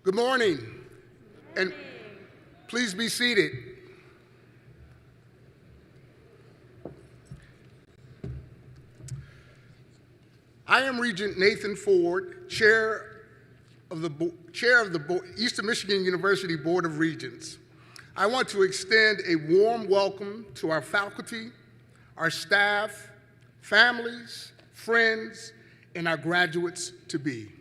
Good morning, and please be seated. I am Regent Nathan Ford, Chair of the Eastern Michigan University Board of Regents. I want to extend a warm welcome to our faculty, our staff, families, friends, and our graduates-to-be.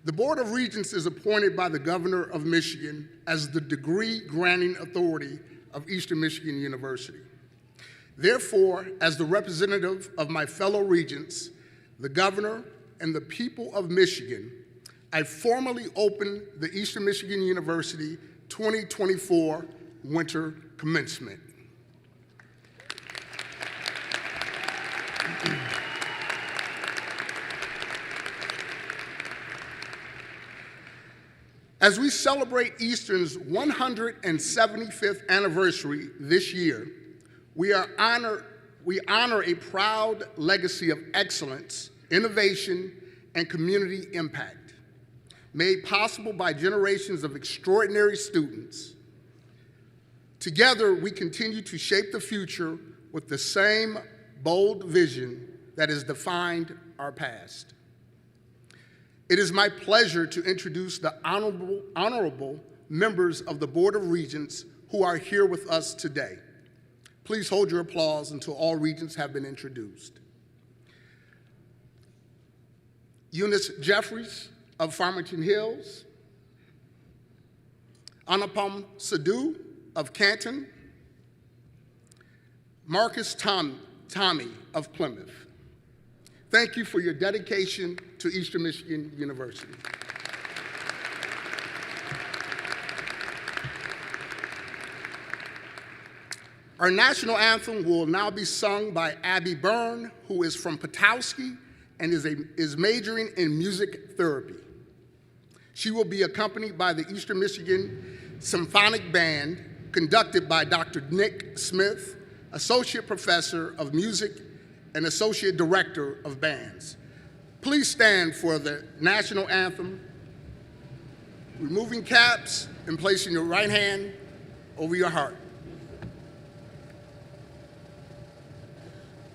The Board of Regents is appointed by the Governor of Michigan as the degree-granting authority of Eastern Michigan University. Therefore, as the representative of my fellow Regents, the Governor, and the people of Michigan, I formally open the Eastern Michigan University 2024 winter commencement. As we celebrate Eastern's 175th anniversary this year, we honor a proud legacy of excellence, innovation, and community impact, made possible by generations of extraordinary students. Together, we continue to shape the future with the same bold vision that has defined our past. It is my pleasure to introduce the honorable members of the Board of Regents who are here with us today. Please hold your applause until all Regents have been introduced. Eunice Jeffries of Farmington Hills, Anupam Sidhu of Canton, Marcus Tommy of Plymouth. Thank you for your dedication to Eastern Michigan University. Our national anthem will now be sung by Abby Byrne, who is from Petoskey and is majoring in music therapy. She will be accompanied by the Eastern Michigan Symphonic Band, conducted by Dr. Nick Smith, Associate Professor of Music and Associate Director of Bands. Please stand for the national anthem, removing caps and placing your right hand over your heart.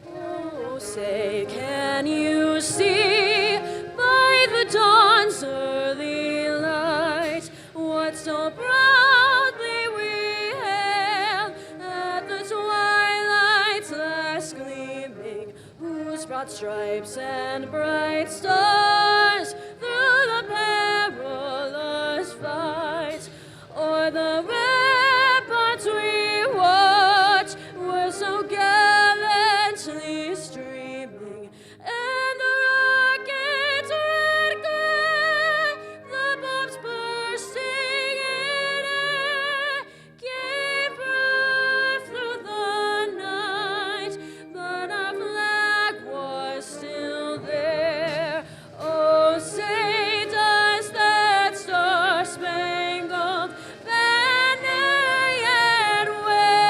Oh, say, can you see by the dawn's early light what so proudly we hailed at the twilight's last gleaming, whose broad stripes and bright stars through the perilous fight o'er the ramparts we watched were so gallantly streaming, and the rocket's red glare, the bombs bursting in air, gave birth through the night, but our flag was still there. Oh, say does that star-spangled banner yet wave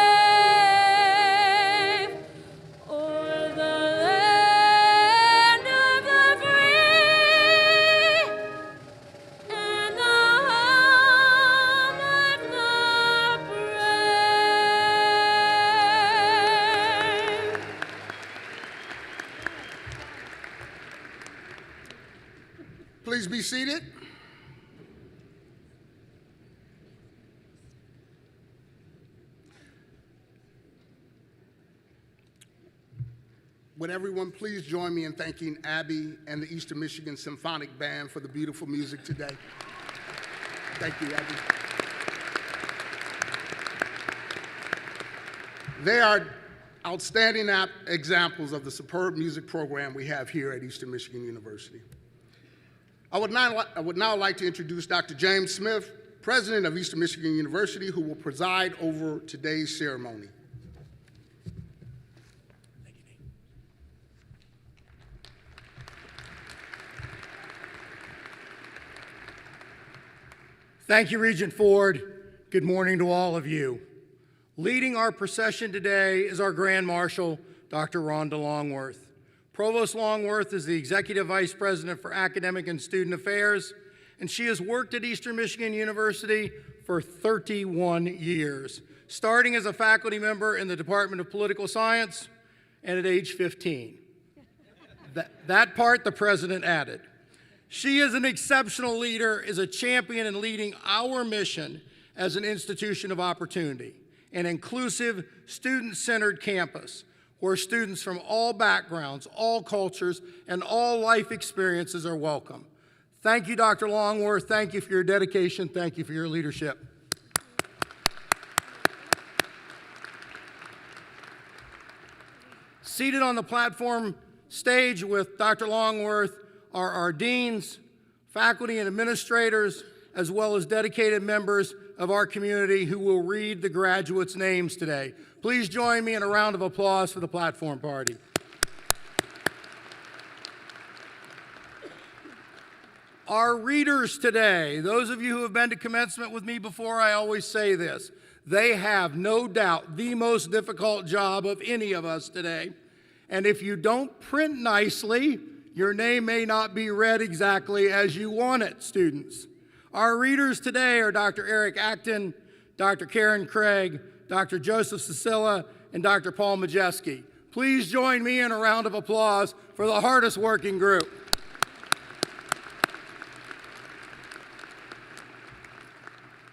o'er the land of the free and the home of the brave? Please be seated. Would everyone please join me in thanking Abby and the Eastern Michigan Symphonic Band for the beautiful music today. Thank you, Abby. They are outstanding examples of the superb music program we have here at Eastern Michigan University. I would now like to introduce Dr. James Smith, President of Eastern Michigan University, who will preside over today's ceremony. Thank you, Regent Ford. Good morning to all of you. Leading our procession today is our Grand Marshal, Dr. Rhonda Longworth. Provost Longworth is the Executive Vice President for Academic and Student Affairs and she has worked at Eastern Michigan University for 31 years, starting as a faculty member in the Department of Political Science and at age 15. That part the president added. She is an exceptional leader, is a champion in leading our mission as an institution of opportunity, an inclusive, student-centered campus where students from all backgrounds, all cultures, and all life experiences are welcome. Thank you, Dr. Longworth. Thank you for your dedication. Thank you for your leadership. Seated on the platform stage with Dr. Longworth are our deans, faculty and administrators, as well as dedicated members of our community who will read the graduates' names today. Please join me in a round of applause for the platform party. Our readers today, those of you who have been to commencement with me before, I always say this, they have no doubt the most difficult job of any of us today. And if you don't print nicely, your name may not be read exactly as you want it, students. Our readers today are Dr. Eric Acton, Dr. Karen Craig, Dr. Joseph Cicilla, and Dr. Paul Majeski. Please join me in a round of applause for the hardest working group.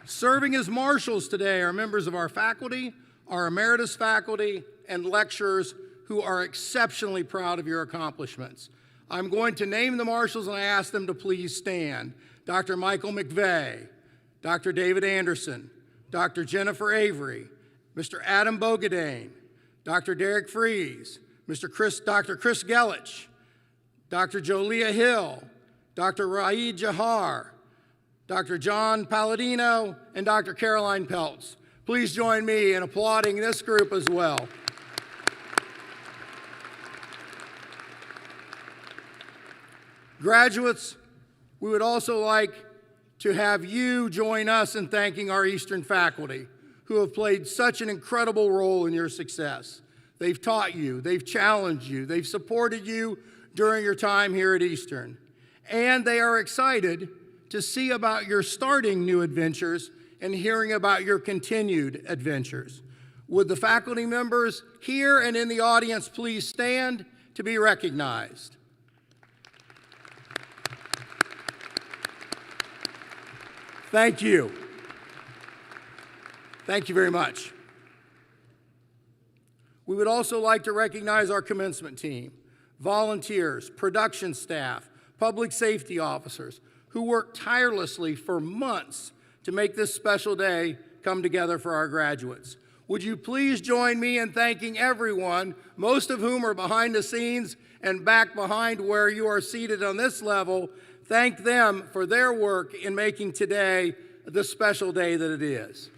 Serving as marshals today are members of our faculty, our emeritus faculty, and lecturers who are exceptionally proud of your accomplishments. I'm going to name the marshals and I ask them to please stand. Dr. Michael McVeigh, Dr. David Anderson, Dr. Jennifer Avery, Mr. Adam Bogadane, Dr. Derek Fries, Dr. Chris Gelich, Dr. Jolia Hill, Dr. Raid Jahar, Dr. John Palladino, and Dr. Caroline Peltz. Please join me in applauding this group as well. Graduates, we would also like to have you join us in thanking our Eastern faculty who have played such an incredible role in your success. They've taught you, they've challenged you, they've supported you during your time here at Eastern. And they are excited to see about your starting new adventures and hearing about your continued adventures. Would the faculty members here and in the audience please stand to be recognized? Thank you. Thank you very much. We would also like to recognize our commencement team, volunteers, production staff, public safety officers who worked tirelessly for months to make this special day come together for our graduates. Would you please join me in thanking everyone, most of whom are behind the scenes and back behind where you are seated on this level. Thank them for their work in making today the special day that it is.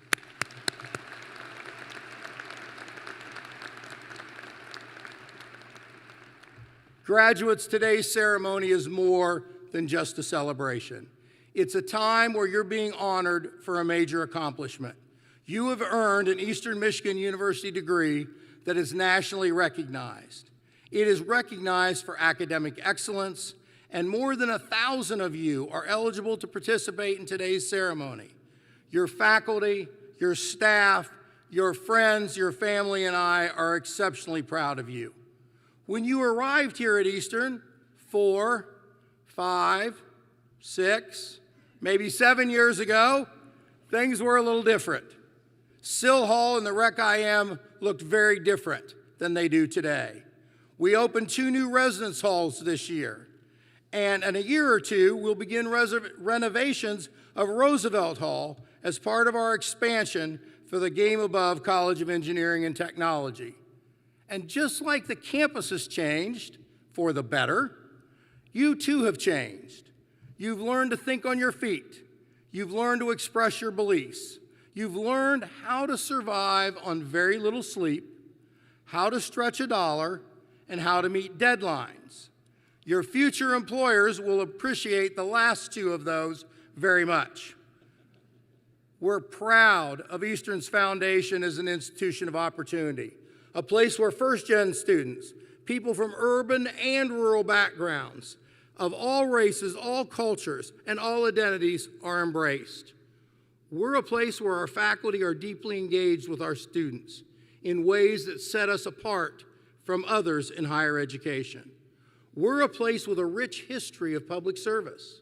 Graduates, today's ceremony is more than just a celebration. It's a time where you're being honored for a major accomplishment. You have earned an Eastern Michigan University degree that is nationally recognized. It is recognized for academic excellence, and more than 1,000 of you are eligible to participate in today's ceremony. Your faculty, your staff, your friends, your family, and I are exceptionally proud of you. When you arrived here at Eastern 4, 5, 6, maybe 7 years ago, things were a little different. Sill Hall and the Rec IM looked very different than they do today. We opened 2 new residence halls this year. And in a year or two, we'll begin renovations of Roosevelt Hall as part of our expansion for the Game Above College of Engineering and Technology. And just like the campus has changed for the better, you too have changed. You've learned to think on your feet. You've learned to express your beliefs. You've learned how to survive on very little sleep, how to stretch a dollar, and how to meet deadlines. Your future employers will appreciate the last 2 of those very much. We're proud of Eastern's foundation as an institution of opportunity, a place where first-gen students, people from urban and rural backgrounds, of all races, all cultures, and all identities are embraced. We're a place where our faculty are deeply engaged with our students in ways that set us apart from others in higher education. We're a place with a rich history of public service.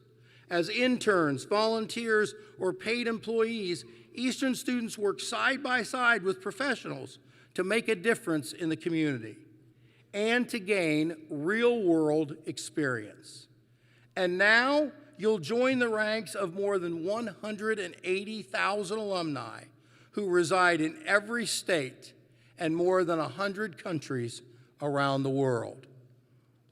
As interns, volunteers, or paid employees, Eastern students work side by side with professionals to make a difference in the community and to gain real-world experience. And now, you'll join the ranks of more than 180,000 alumni who reside in every state and more than 100 countries around the world.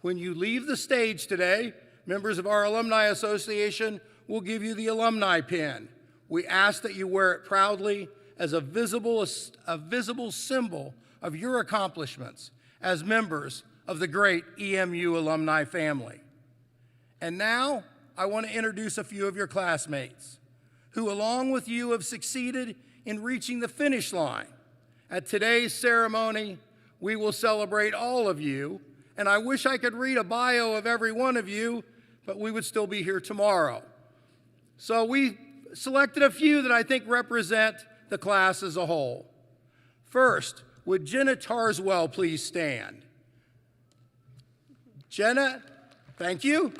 When you leave the stage today, members of our Alumni Association will give you the alumni pin. We ask that you wear it proudly as a visible symbol of your accomplishments as members of the great EMU alumni family. And now, I want to introduce a few of your classmates who, along with you, have succeeded in reaching the finish line. At today's ceremony, we will celebrate all of you, and I wish I could read a bio of every one of you, but we would still be here tomorrow. So we selected a few that I think represent the class as a whole. First, would Jenna Tarswell please stand? Jenna, thank you.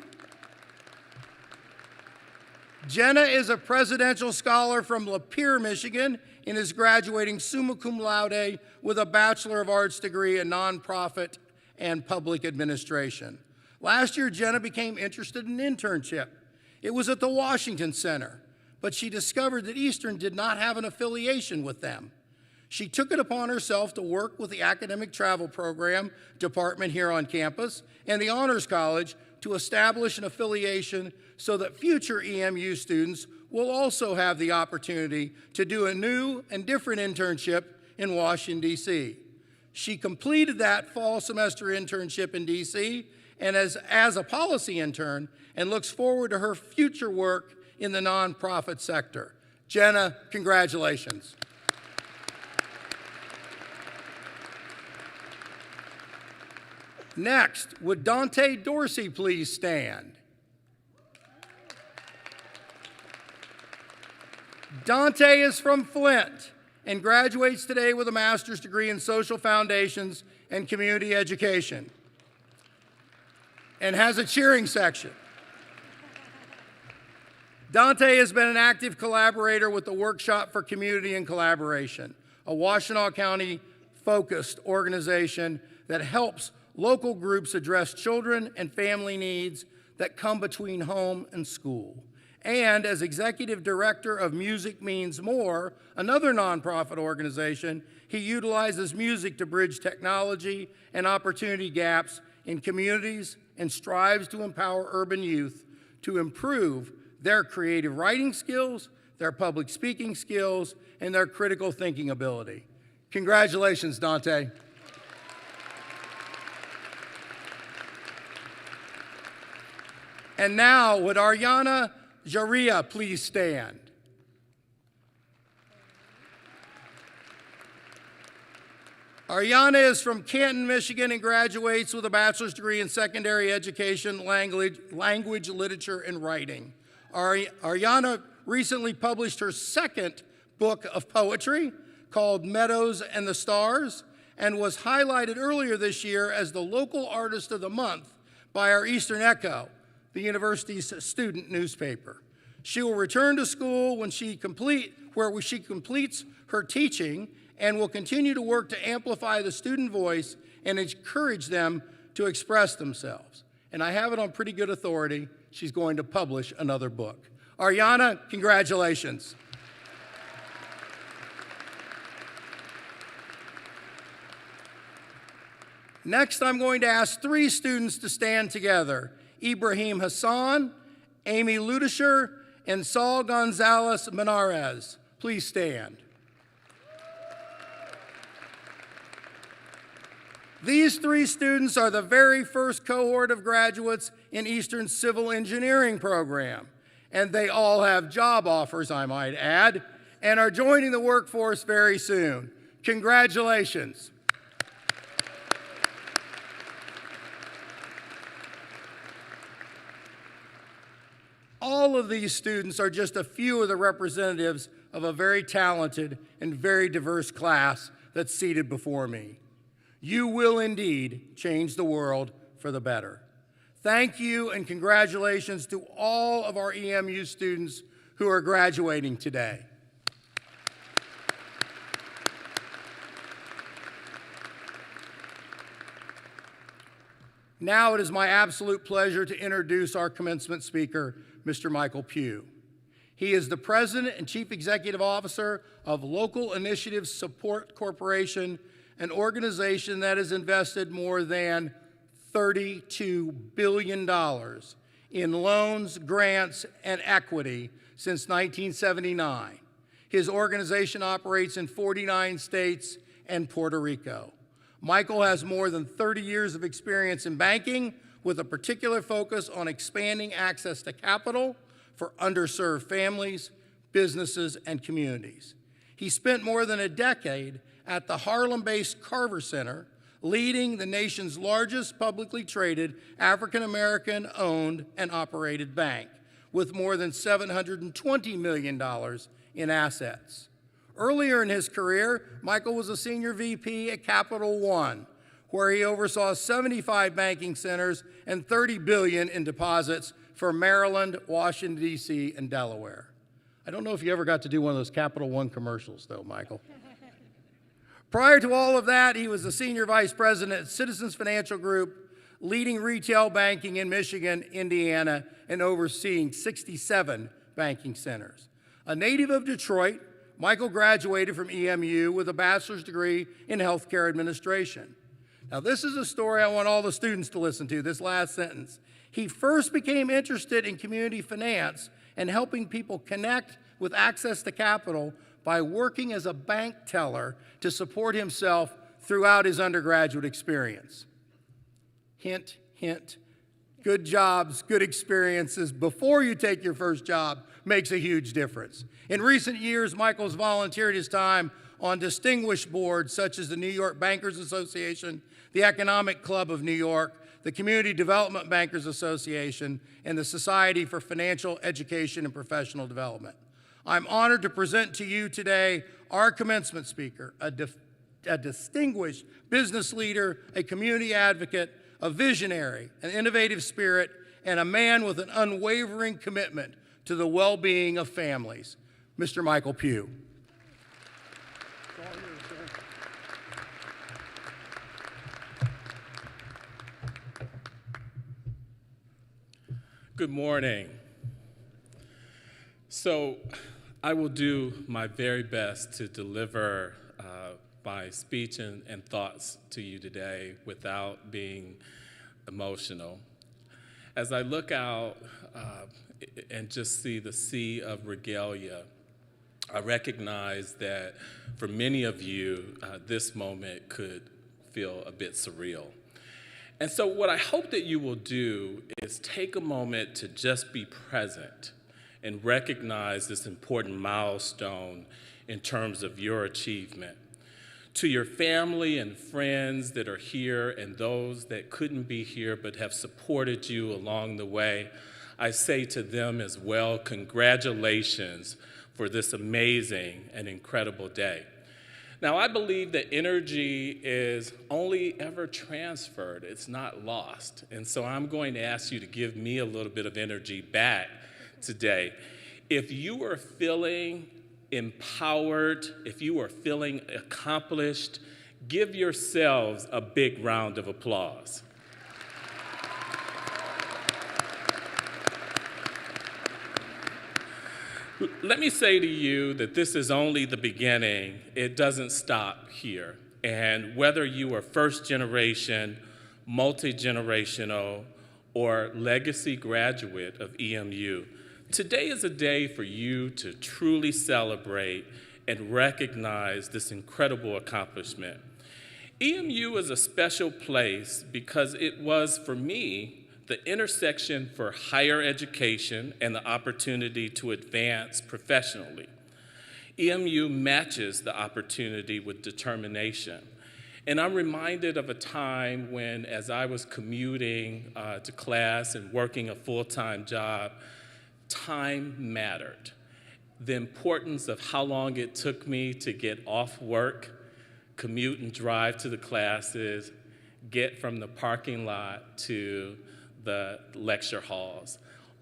Jenna is a presidential scholar from Lapeer, Michigan, and is graduating summa cum laude with a Bachelor of Arts degree in nonprofit and public administration. Last year, Jenna became interested in an internship. It was at the Washington Center, but she discovered that Eastern did not have an affiliation with them. She took it upon herself to work with the Academic Travel Program department here on campus and the Honors College to establish an affiliation so that future EMU students will also have the opportunity to do a new and different internship in Washington, D.C. She completed that fall semester internship in D.C. and as a policy intern and looks forward to her future work in the nonprofit sector. Jenna, congratulations. Next, would Dante Dorsey please stand? Dante is from Flint and graduates today with a master's degree in social foundations and community education and has a cheering section. Dante has been an active collaborator with the Workshop for Community and Collaboration, a Washtenaw County-focused organization that helps local groups address children and family needs that come between home and school. And as executive director of Music Means More, another nonprofit organization, he utilizes music to bridge technology and opportunity gaps in communities and strives to empower urban youth to improve their creative writing skills, their public speaking skills, and their critical thinking ability. Congratulations, Dante. And now, would Ariana Jaria please stand? Ariana is from Canton, Michigan, and graduates with a bachelor's degree in secondary education, language, literature, and writing. Ariana recently published her second book of poetry called Meadows and the Stars and was highlighted earlier this year as the local artist of the month by our Eastern Echo, the university's student newspaper. She will return to school where she completes her teaching and will continue to work to amplify the student voice and encourage them to express themselves. And I have it on pretty good authority, she's going to publish another book. Ariana, congratulations. Next, I'm going to ask three students to stand together: Ibrahim Hassan, Amy Ludisher, and Saul Gonzalez Menares. Please stand. These three students are the very first cohort of graduates in Eastern's civil engineering program, and they all have job offers, I might add, and are joining the workforce very soon. Congratulations. All of these students are just a few of the representatives of a very talented and very diverse class that's seated before me. You will indeed change the world for the better. Thank you and congratulations to all of our EMU students who are graduating today. Now it is my absolute pleasure to introduce our commencement speaker, Mr. Michael Pugh. He is the President and Chief Executive Officer of Local Initiatives Support Corporation, an organization that has invested more than $32 billion in loans, grants, and equity since 1979. His organization operates in 49 states and Puerto Rico. Michael has more than 30 years of experience in banking, with a particular focus on expanding access to capital for underserved families, businesses, and communities. He spent more than a decade at the Harlem-based Carver Center, leading the nation's largest publicly traded African-American owned and operated bank, with more than $720 million in assets. Earlier in his career, Michael was a senior VP at Capital One, where he oversaw 75 banking centers and $30 billion in deposits for Maryland, Washington, D.C., and Delaware. I don't know if you ever got to do one of those Capital One commercials, though, Michael. Prior to all of that, he was the senior vice president at Citizens Financial Group, leading retail banking in Michigan, Indiana, and overseeing 67 banking centers. A native of Detroit, Michael graduated from EMU with a bachelor's degree in healthcare administration. Now, this is a story I want all the students to listen to, this last sentence. He first became interested in community finance and helping people connect with access to capital by working as a bank teller to support himself throughout his undergraduate experience. Hint, hint, good jobs, good experiences before you take your first job makes a huge difference. In recent years, Michael's volunteered his time on distinguished boards such as the New York Bankers Association, the Economic Club of New York, the Community Development Bankers Association, and the Society for Financial Education and Professional Development. I'm honored to present to you today our commencement speaker, a distinguished business leader, a community advocate, a visionary, an innovative spirit, and a man with an unwavering commitment to the well-being of families, Mr. Michael Pugh. Good morning. So I will do my very best to deliver my speech and thoughts to you today without being emotional. As I look out and just see the sea of regalia, I recognize that for many of you, this moment could feel a bit surreal. And so what I hope that you will do is take a moment to just be present and recognize this important milestone in terms of your achievement. To your family and friends that are here and those that couldn't be here but have supported you along the way, I say to them as well, congratulations for this amazing and incredible day. Now, I believe that energy is only ever transferred. It's not lost. And so I'm going to ask you to give me a little bit of energy back today. If you are feeling empowered, if you are feeling accomplished, give yourselves a big round of applause. Let me say to you that this is only the beginning. It doesn't stop here. And whether you are first generation, multi-generational, or legacy graduate of EMU, today is a day for you to truly celebrate and recognize this incredible accomplishment. EMU is a special place because it was, for me, the intersection for higher education and the opportunity to advance professionally. EMU matches the opportunity with determination. And I'm reminded of a time when, as I was commuting to class and working a full-time job, time mattered. The importance of how long it took me to get off work, commute and drive to the classes, get from the parking lot to the lecture halls.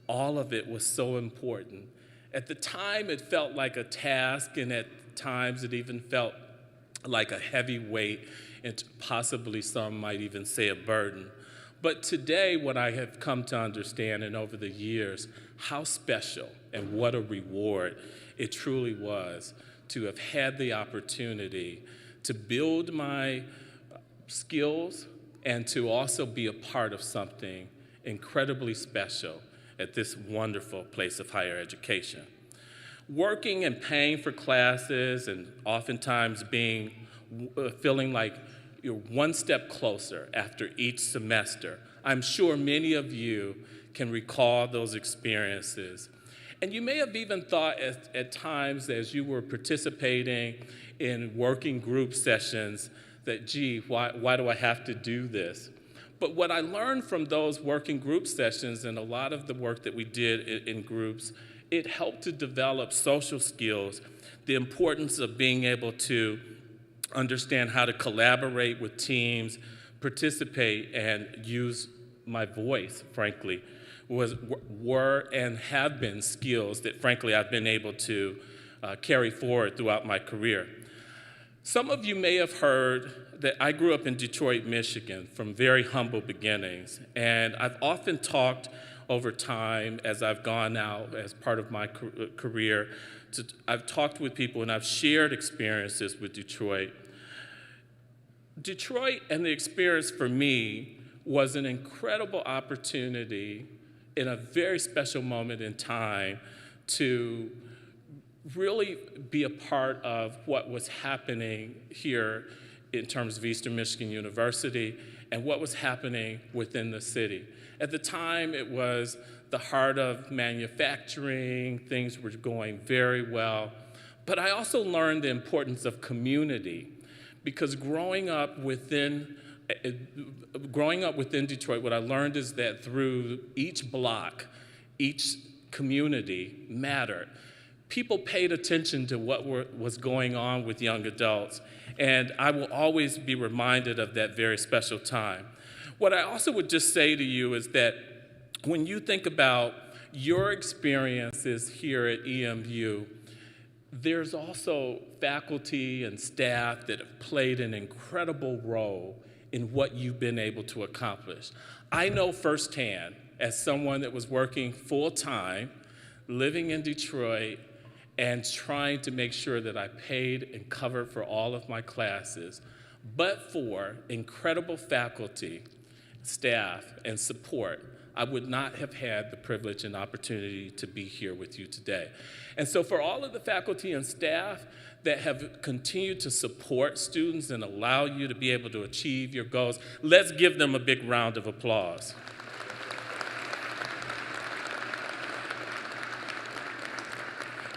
All of it was so important. At the time, it felt like a task, and at times it even felt like a heavy weight, and possibly some might even say a burden. But today, what I have come to understand, and over the years, how special and what a reward it truly was to have had the opportunity to build my skills and to also be a part of something incredibly special at this wonderful place of higher education. Working and paying for classes and oftentimes feeling like you're one step closer after each semester. I'm sure many of you can recall those experiences. And you may have even thought at times as you were participating in working group sessions that, gee, why do I have to do this? But what I learned from those working group sessions and a lot of the work that we did in groups, it helped to develop social skills, the importance of being able to understand how to collaborate with teams, participate, and use my voice, frankly, were and have been skills that, frankly, I've been able to carry forward throughout my career. Some of you may have heard that I grew up in Detroit, Michigan, from very humble beginnings, and I've often talked over time as I've gone out as part of my career. I've talked with people and I've shared experiences with Detroit. Detroit and the experience for me was an incredible opportunity in a very special moment in time to really be a part of what was happening here in terms of Eastern Michigan University and what was happening within the city. At the time, it was the heart of manufacturing. Things were going very well. But I also learned the importance of community, because growing up within Detroit, what I learned is that through each block, each community mattered. People paid attention to what was going on with young adults, and I will always be reminded of that very special time. What I also would just say to you is that when you think about your experiences here at EMU, there's also faculty and staff that have played an incredible role in what you've been able to accomplish. I know firsthand, as someone that was working full-time, living in Detroit, and trying to make sure that I paid and covered for all of my classes, but for incredible faculty, staff, and support, I would not have had the privilege and opportunity to be here with you today. And so for all of the faculty and staff that have continued to support students and allow you to be able to achieve your goals, let's give them a big round of applause.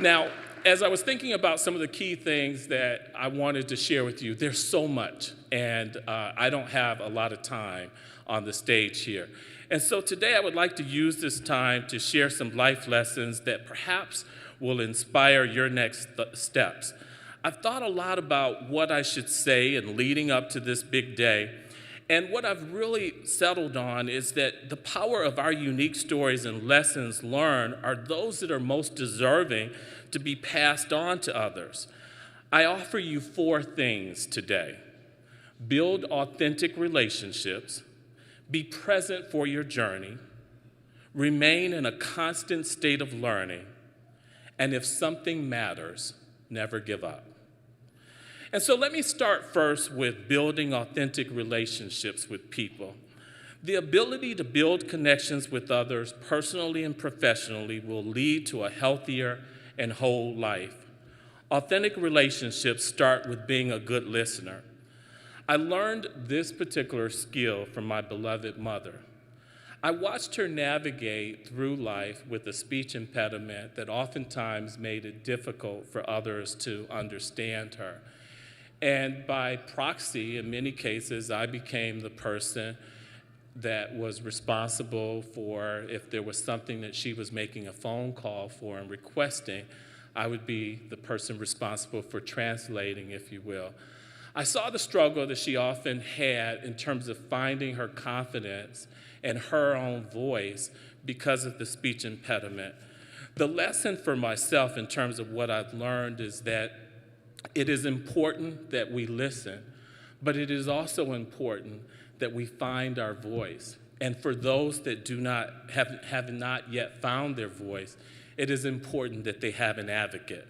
Now, as I was thinking about some of the key things that I wanted to share with you, there's so much, and I don't have a lot of time on the stage here. And so today I would like to use this time to share some life lessons that perhaps will inspire your next steps. I've thought a lot about what I should say in leading up to this big day. And what I've really settled on is that the power of our unique stories and lessons learned are those that are most deserving to be passed on to others. I offer you 4 things today. Build authentic relationships, be present for your journey, remain in a constant state of learning, and if something matters, never give up. And so let me start first with building authentic relationships with people. The ability to build connections with others personally and professionally will lead to a healthier and whole life. Authentic relationships start with being a good listener. I learned this particular skill from my beloved mother. I watched her navigate through life with a speech impediment that oftentimes made it difficult for others to understand her. And by proxy, in many cases, I became the person that was responsible for if there was something that she was making a phone call for and requesting, I would be the person responsible for translating, if you will. I saw the struggle that she often had in terms of finding her confidence and her own voice because of the speech impediment. The lesson for myself in terms of what I've learned is that it is important that we listen, but it is also important that we find our voice. And for those that have not yet found their voice, it is important that they have an advocate.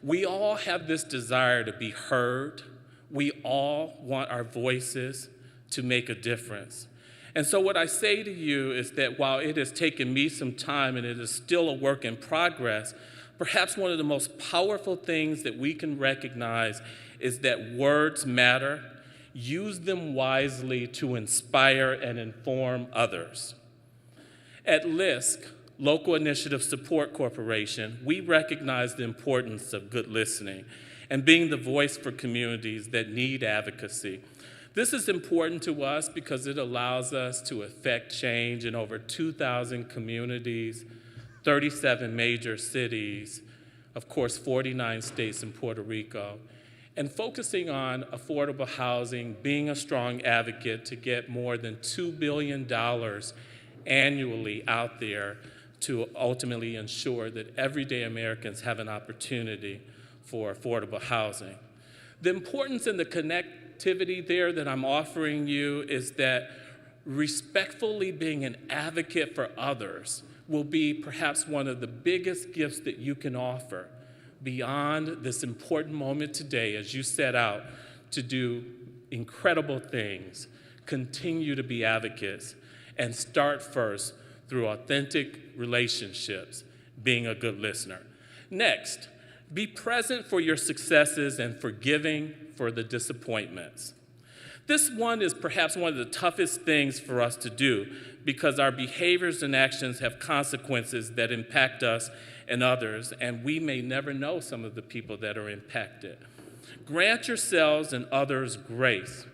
We all have this desire to be heard. We all want our voices to make a difference. And so what I say to you is that while it has taken me some time and it is still a work in progress, perhaps one of the most powerful things that we can recognize is that words matter. Use them wisely to inspire and inform others. At LISC, Local Initiative Support Corporation, we recognize the importance of good listening and being the voice for communities that need advocacy. This is important to us because it allows us to affect change in over 2,000 communities, 37 major cities, of course, 49 states and Puerto Rico, and focusing on affordable housing, being a strong advocate to get more than $2 billion annually out there to ultimately ensure that everyday Americans have an opportunity for affordable housing. The importance and the connectivity there that I'm offering you is that respectfully being an advocate for others will be perhaps one of the biggest gifts that you can offer beyond this important moment today as you set out to do incredible things, continue to be advocates, and start first through authentic relationships, being a good listener. Next, be present for your successes and forgiving for the disappointments. This one is perhaps one of the toughest things for us to do because our behaviors and actions have consequences that impact us and others, and we may never know some of the people that are impacted. Grant yourselves and others grace.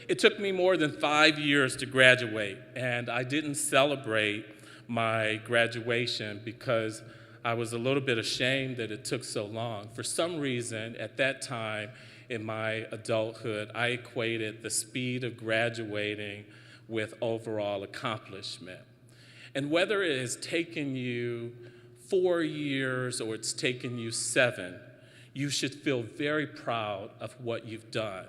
It took me more than 5 years to graduate, and I didn't celebrate my graduation because I was a little bit ashamed that it took so long. For some reason, at that time in my adulthood, I equated the speed of graduating with overall accomplishment. And whether it has taken you 4 years or it's taken you 7, you should feel very proud of what you've done.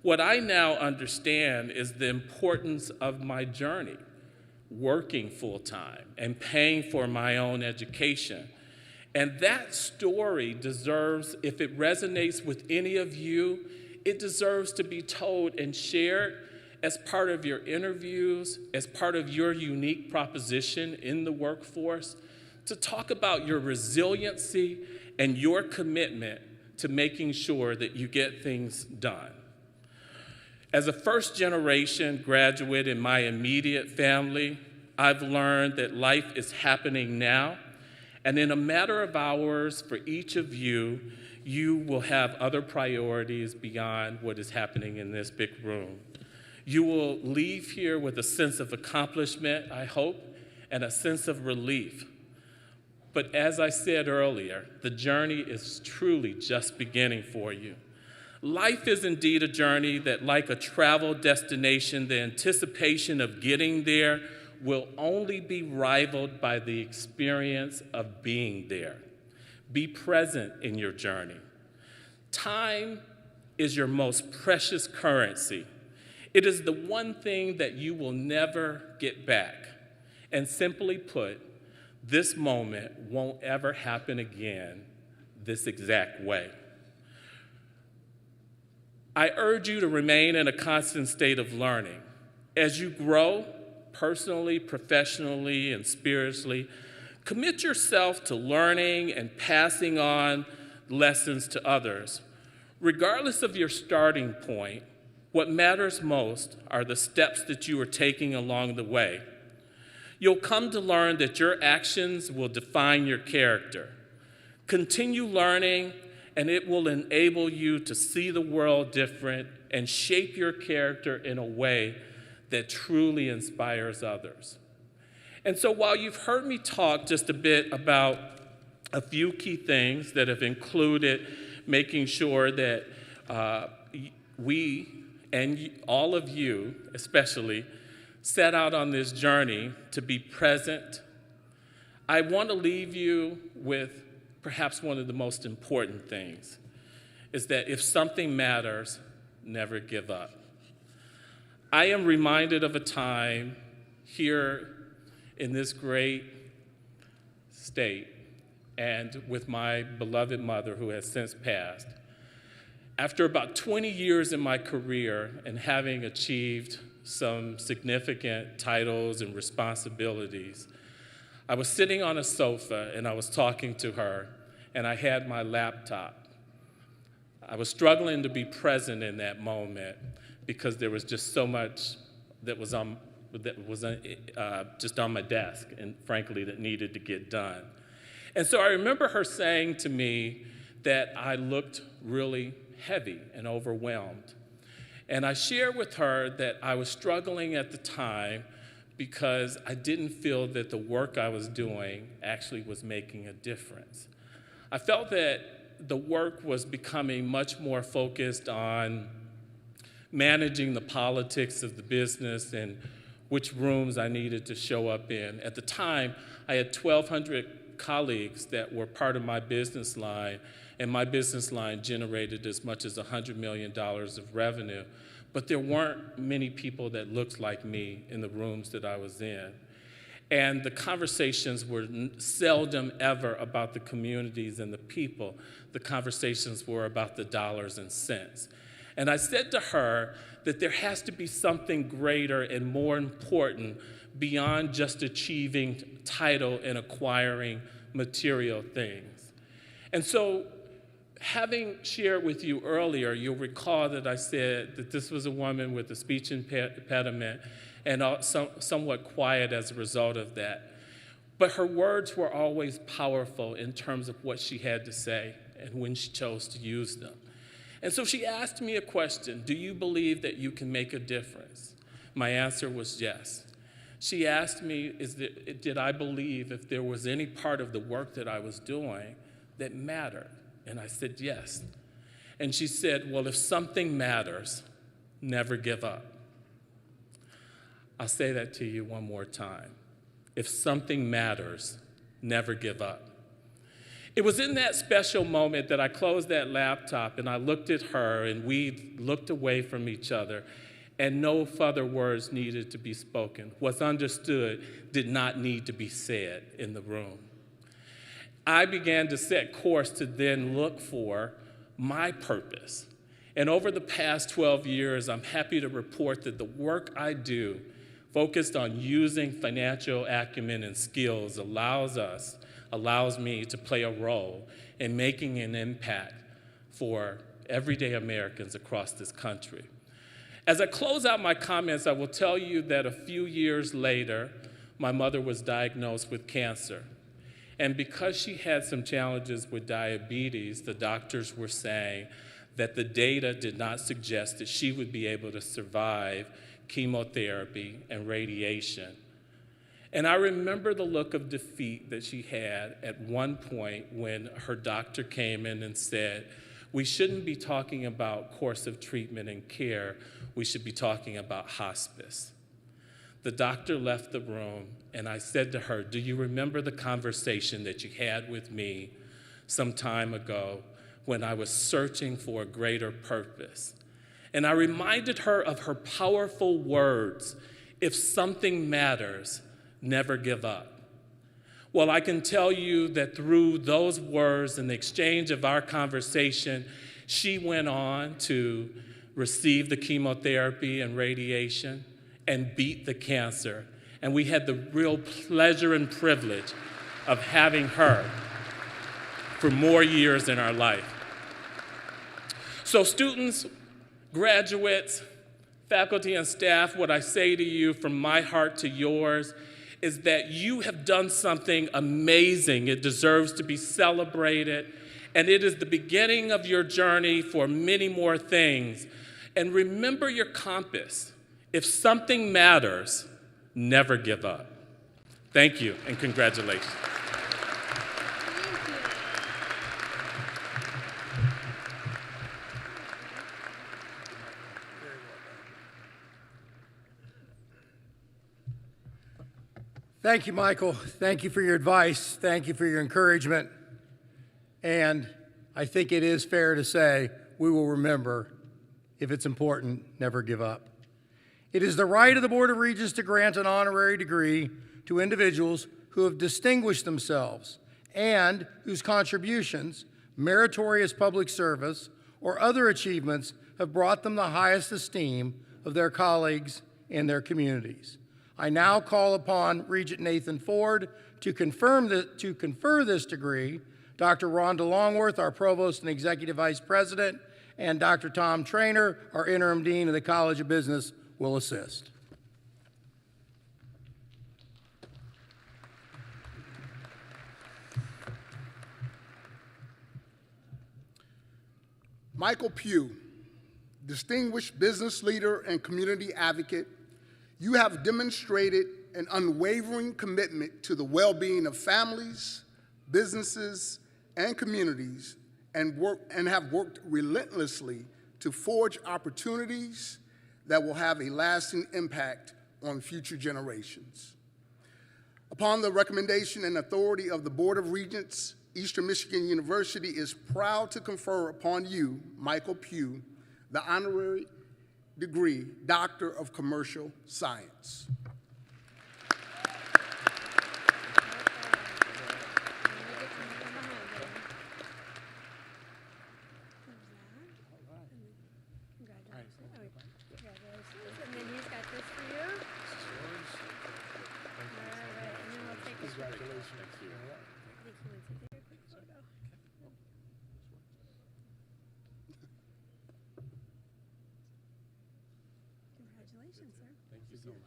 What I now understand is the importance of my journey, working full-time and paying for my own education. And that story deserves, if it resonates with any of you, it deserves to be told and shared as part of your interviews, as part of your unique proposition in the workforce, to talk about your resiliency and your commitment to making sure that you get things done. As a first-generation graduate in my immediate family, I've learned that life is happening now, and in a matter of hours for each of you, you will have other priorities beyond what is happening in this big room. You will leave here with a sense of accomplishment, I hope, and a sense of relief. But as I said earlier, the journey is truly just beginning for you. Life is indeed a journey that, like a travel destination, the anticipation of getting there will only be rivaled by the experience of being there. Be present in your journey. Time is your most precious currency. It is the one thing that you will never get back. And simply put, this moment won't ever happen again this exact way. I urge you to remain in a constant state of learning. As you grow, personally, professionally, and spiritually, commit yourself to learning and passing on lessons to others. Regardless of your starting point, what matters most are the steps that you are taking along the way. You'll come to learn that your actions will define your character. Continue learning, and it will enable you to see the world different and shape your character in a way that truly inspires others. And so while you've heard me talk just a bit about a few key things that have included making sure that we and all of you especially set out on this journey to be present, I want to leave you with perhaps one of the most important things, is that if something matters, never give up. I am reminded of a time here in this great state and with my beloved mother who has since passed. After about 20 years in my career and having achieved some significant titles and responsibilities, I was sitting on a sofa and I was talking to her, and I had my laptop. I was struggling to be present in that moment because there was just so much that was just on my desk, and frankly, that needed to get done. And so I remember her saying to me that I looked really heavy and overwhelmed. And I shared with her that I was struggling at the time because I didn't feel that the work I was doing actually was making a difference. I felt that the work was becoming much more focused on managing the politics of the business and which rooms I needed to show up in. At the time, I had 1,200 colleagues that were part of my business line, and my business line generated as much as $100 million of revenue. But there weren't many people that looked like me in the rooms that I was in. And the conversations were seldom ever about the communities and the people. The conversations were about the dollars and cents. And I said to her that there has to be something greater and more important beyond just achieving title and acquiring material things. And so, having shared with you earlier, you'll recall that I said that this was a woman with a speech impediment and somewhat quiet as a result of that. But her words were always powerful in terms of what she had to say and when she chose to use them. And so she asked me a question: do you believe that you can make a difference? My answer was yes. She asked me, did I believe if there was any part of the work that I was doing that mattered? And I said, yes. And she said, well, if something matters, never give up. I'll say that to you one more time. If something matters, never give up. It was in that special moment that I closed that laptop and I looked at her and we looked away from each other, and no further words needed to be spoken. What's understood did not need to be said in the room. I began to set course to then look for my purpose. And over the past 12 years, I'm happy to report that the work I do, focused on using financial acumen and skills, allows me to play a role in making an impact for everyday Americans across this country. As I close out my comments, I will tell you that a few years later, my mother was diagnosed with cancer. And because she had some challenges with diabetes, the doctors were saying that the data did not suggest that she would be able to survive chemotherapy and radiation. And I remember the look of defeat that she had at one point when her doctor came in and said, we shouldn't be talking about course of treatment and care, we should be talking about hospice. The doctor left the room, and I said to her, do you remember the conversation that you had with me some time ago when I was searching for a greater purpose? And I reminded her of her powerful words, if something matters, never give up. Well, I can tell you that through those words and the exchange of our conversation, she went on to receive the chemotherapy and radiation and beat the cancer. And we had the real pleasure and privilege of having her for more years in our life. So students, graduates, faculty and staff, what I say to you from my heart to yours is that you have done something amazing. It deserves to be celebrated, and it is the beginning of your journey for many more things. And remember your compass. If something matters, never give up. Thank you and congratulations. Thank you, Michael. Thank you for your advice. Thank you for your encouragement. And I think it is fair to say we will remember, if it's important, never give up. It is the right of the Board of Regents to grant an honorary degree to individuals who have distinguished themselves and whose contributions, meritorious public service, or other achievements have brought them the highest esteem of their colleagues and their communities. I now call upon Regent Nathan Ford to confer this degree. Dr. Rhonda Longworth, our Provost and Executive Vice President, and Dr. Tom Trainer, our Interim Dean of the College of Business, will assist. Michael Pugh, distinguished business leader and community advocate, you have demonstrated an unwavering commitment to the well-being of families, businesses, and communities, and have worked relentlessly to forge opportunities that will have a lasting impact on future generations. Upon the recommendation and authority of the Board of Regents, Eastern Michigan University is proud to confer upon you, Michael Pugh, the honorary degree, Doctor of Commercial Science. And then he's got this for you. All right, and then we'll take a quick. I think he wants to take a quick photo. Congratulations, sir. Thank you so much.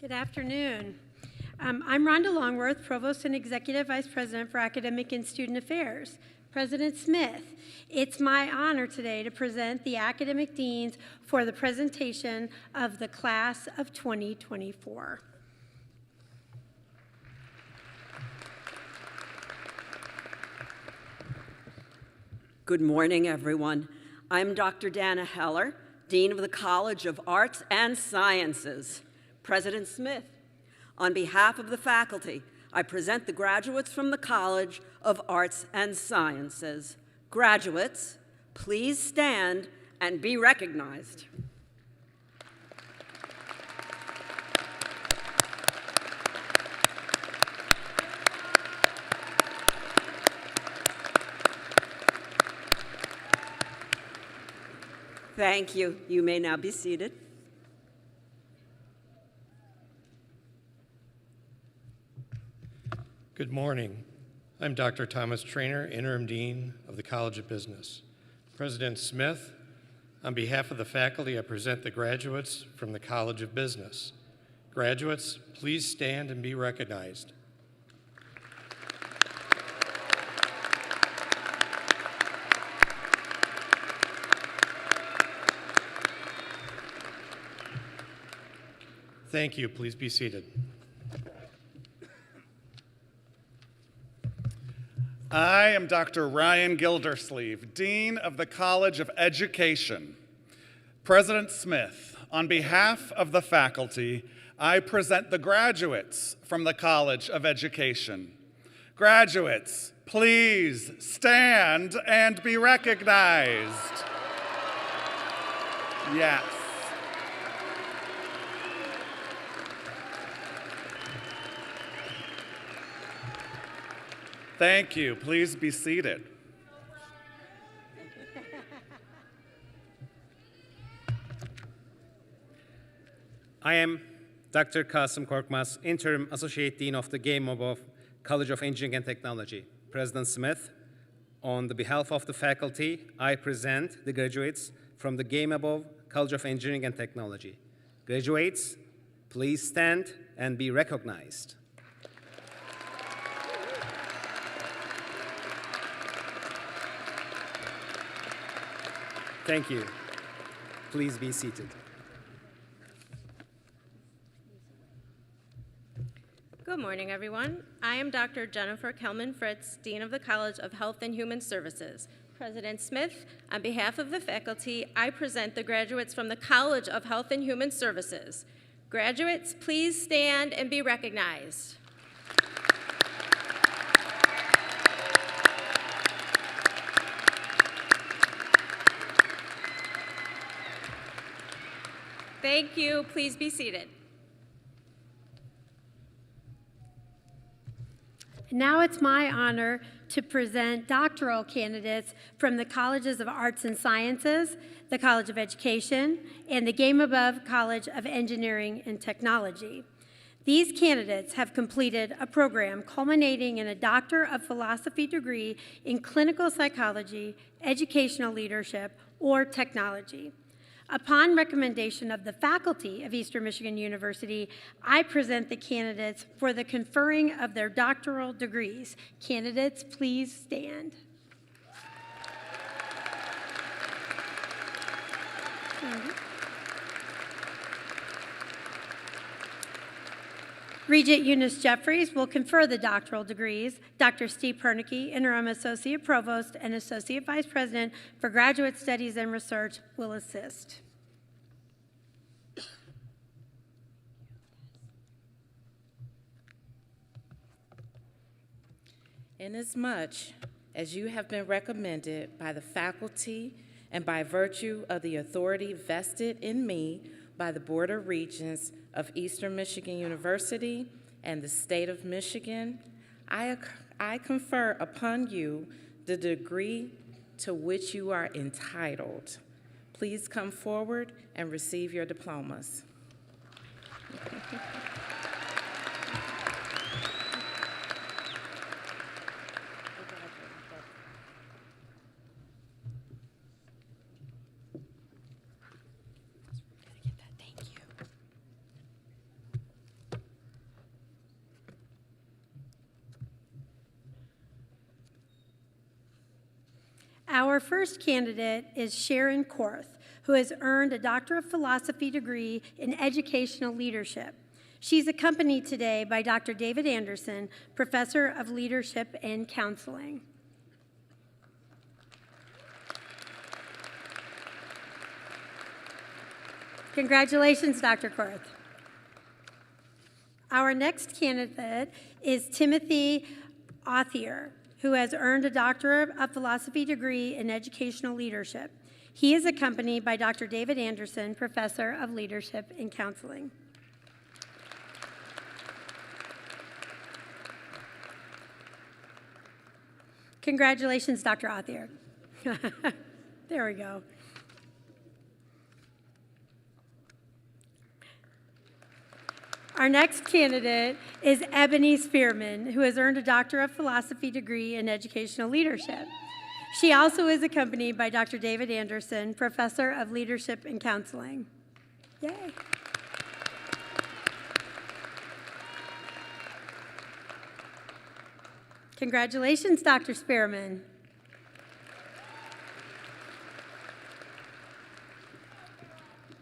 Good afternoon. I'm Rhonda Longworth, Provost and Executive Vice President for Academic and Student Affairs. President Smith, it's my honor today to present the academic deans for the presentation of the class of 2024. Good morning, everyone. I'm Dr. Dana Heller, Dean of the College of Arts and Sciences. President Smith, on behalf of the faculty, I present the graduates from the College of Arts and Sciences. Graduates, please stand and be recognized. Thank you. You may now be seated. Good morning. I'm Dr. Thomas Trainer, Interim Dean of the College of Business. President Smith, on behalf of the faculty, I present the graduates from the College of Business. Graduates, please stand and be recognized. Thank you. Please be seated. I am Dr. Ryan Gildersleeve, Dean of the College of Education. President Smith, on behalf of the faculty, I present the graduates from the College of Education. Graduates, please stand and be recognized. Yes. Thank you. Please be seated. I am Dr. Kasım Korkmaz, Interim Associate Dean of the GameAbove College of Engineering and Technology. President Smith, on the behalf of the faculty, I present the graduates from the GameAbove College of Engineering and Technology. Graduates, please stand and be recognized. Thank you. Please be seated. Good morning, everyone. I am Dr. Jennifer Kelman Fritz, Dean of the College of Health and Human Services. President Smith, on behalf of the faculty, I present the graduates from the College of Health and Human Services. Graduates, please stand and be recognized. Thank you. Please be seated. Now it's my honor to present doctoral candidates from the Colleges of Arts and Sciences, the College of Education, and the Game Above College of Engineering and Technology. These candidates have completed a program culminating in a Doctor of Philosophy degree in clinical psychology, educational leadership, or technology. Upon recommendation of the faculty of Eastern Michigan University, I present the candidates for the conferring of their doctoral degrees. Candidates, please stand. Regent Eunice Jeffries will confer the doctoral degrees. Dr. Steve Pernicke, Interim Associate Provost and Associate Vice President for Graduate Studies and Research, will assist. Inasmuch as you have been recommended by the faculty and by virtue of the authority vested in me by the Board of Regents of Eastern Michigan University and the state of Michigan, I confer upon you the degree to which you are entitled. Please come forward and receive your diplomas. Our first candidate is Sharon Korth, who has earned a Doctor of Philosophy degree in educational leadership. She's accompanied today by Dr. David Anderson, Professor of Leadership and Counseling. Congratulations, Dr. Korth. Our next candidate is Timothy Othier, who has earned a Doctor of Philosophy degree in educational leadership. He is accompanied by Dr. David Anderson, Professor of Leadership and Counseling. Congratulations, Dr. Othier. There we go. Our next candidate is Ebony Spearman, who has earned a Doctor of Philosophy degree in educational leadership. She also is accompanied by Dr. David Anderson, Professor of Leadership and Counseling. Yay. Congratulations, Dr. Spearman.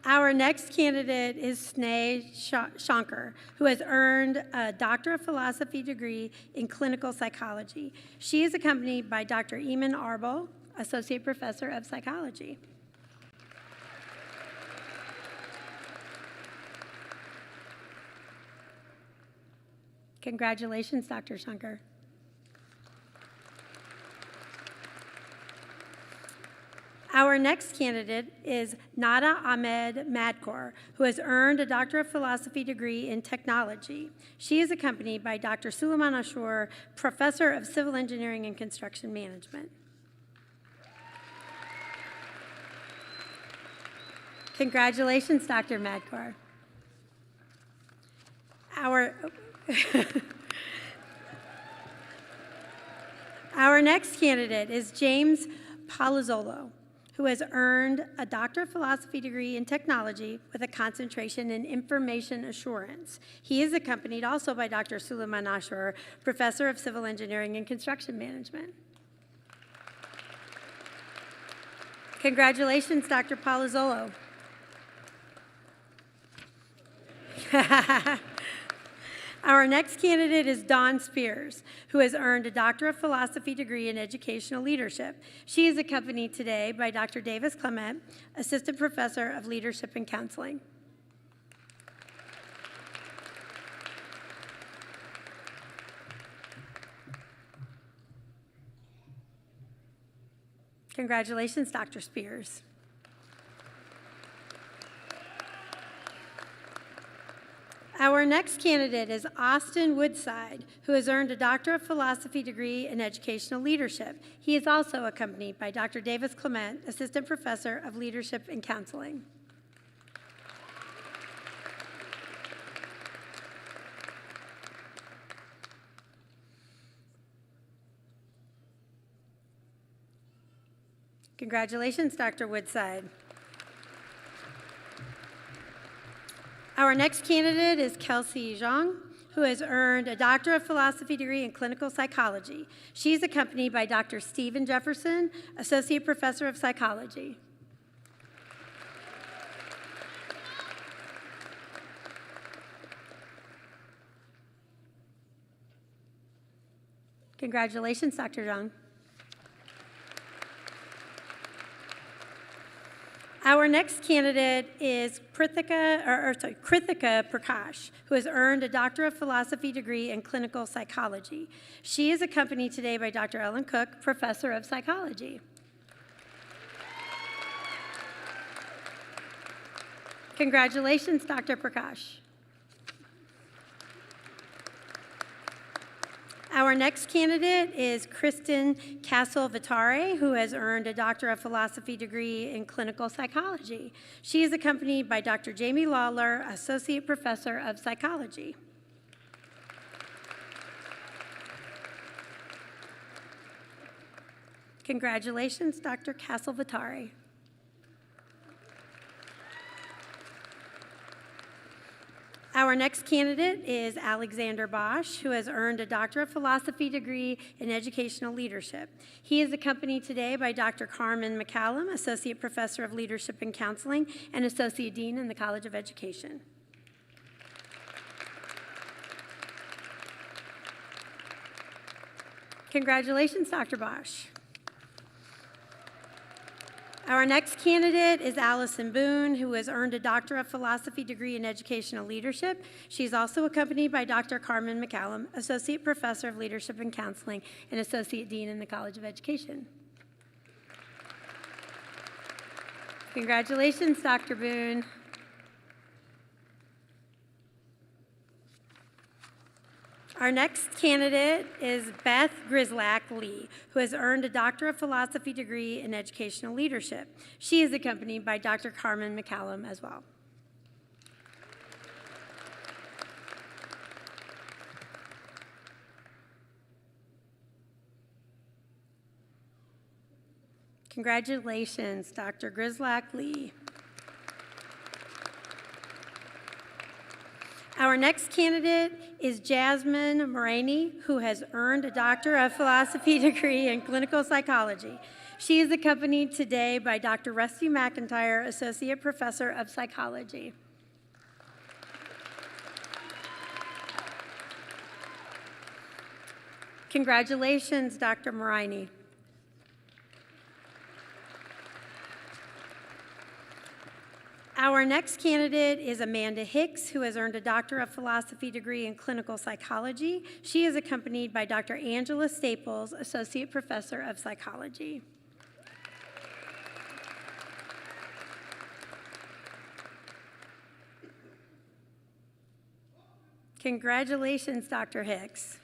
Our next candidate is Sneh Shankar, who has earned a Doctor of Philosophy degree in clinical psychology. She is accompanied by Dr. Eamon Arbol, Associate Professor of Psychology. Congratulations, Dr. Shankar. Our next candidate is Nada Ahmed Madkor, who has earned a Doctor of Philosophy degree in technology. She is accompanied by Dr. Suleiman Ashur, Professor of Civil Engineering and Construction Management. Congratulations, Dr. Madkor. Our next candidate is James Palazzolo, who has earned a Doctor of Philosophy degree in technology with a concentration in information assurance. He is accompanied also by Dr. Suleiman Ashur, Professor of Civil Engineering and Construction Management. Congratulations, Dr. Palazzolo. Our next candidate is Dawn Spears, who has earned a Doctor of Philosophy degree in Educational Leadership. She is accompanied today by Dr. Davis Clement, Assistant Professor of Leadership and Counseling. Congratulations, Dr. Spears. Our next candidate is Austin Woodside, who has earned a Doctor of Philosophy degree in Educational Leadership. He is also accompanied by Dr. Davis Clement, Assistant Professor of Leadership and Counseling. Congratulations, Dr. Woodside. Our next candidate is Kelsey Zhang, who has earned a Doctor of Philosophy degree in Clinical Psychology. She is accompanied by Dr. Stephen Jefferson, Associate Professor of Psychology. Congratulations, Dr. Zhang. Our next candidate is Krithika Prakash, who has earned a Doctor of Philosophy degree in Clinical Psychology. She is accompanied today by Dr. Ellen Cook, Professor of Psychology. Congratulations, Dr. Prakash. Our next candidate is Kristen Castle-Vitare, who has earned a Doctor of Philosophy degree in Clinical Psychology. She is accompanied by Dr. Jamie Lawler, Associate Professor of Psychology. Congratulations, Dr. Castle-Vitare. Our next candidate is Alexander Bosch, who has earned a Doctor of Philosophy degree in Educational Leadership. He is accompanied today by Dr. Carmen McCallum, Associate Professor of Leadership and Counseling and Associate Dean in the College of Education. Congratulations, Dr. Bosch. Our next candidate is Allison Boone, who has earned a Doctor of Philosophy degree in Educational Leadership. She's also accompanied by Dr. Carmen McCallum, Associate Professor of Leadership and Counseling and Associate Dean in the College of Education. Congratulations, Dr. Boone. Our next candidate is Beth Grislack Lee, who has earned a Doctor of Philosophy degree in Educational Leadership. She is accompanied by Dr. Carmen McCallum as well. Congratulations, Dr. Grislack Lee. Our next candidate is Jasmine Moraney, who has earned a Doctor of Philosophy degree in Clinical Psychology. She is accompanied today by Dr. Rusty McIntyre, Associate Professor of Psychology. Congratulations, Dr. Moraney. Our next candidate is Amanda Hicks, who has earned a Doctor of Philosophy degree in Clinical Psychology. She is accompanied by Dr. Angela Staples, Associate Professor of Psychology. Congratulations, Dr. Hicks.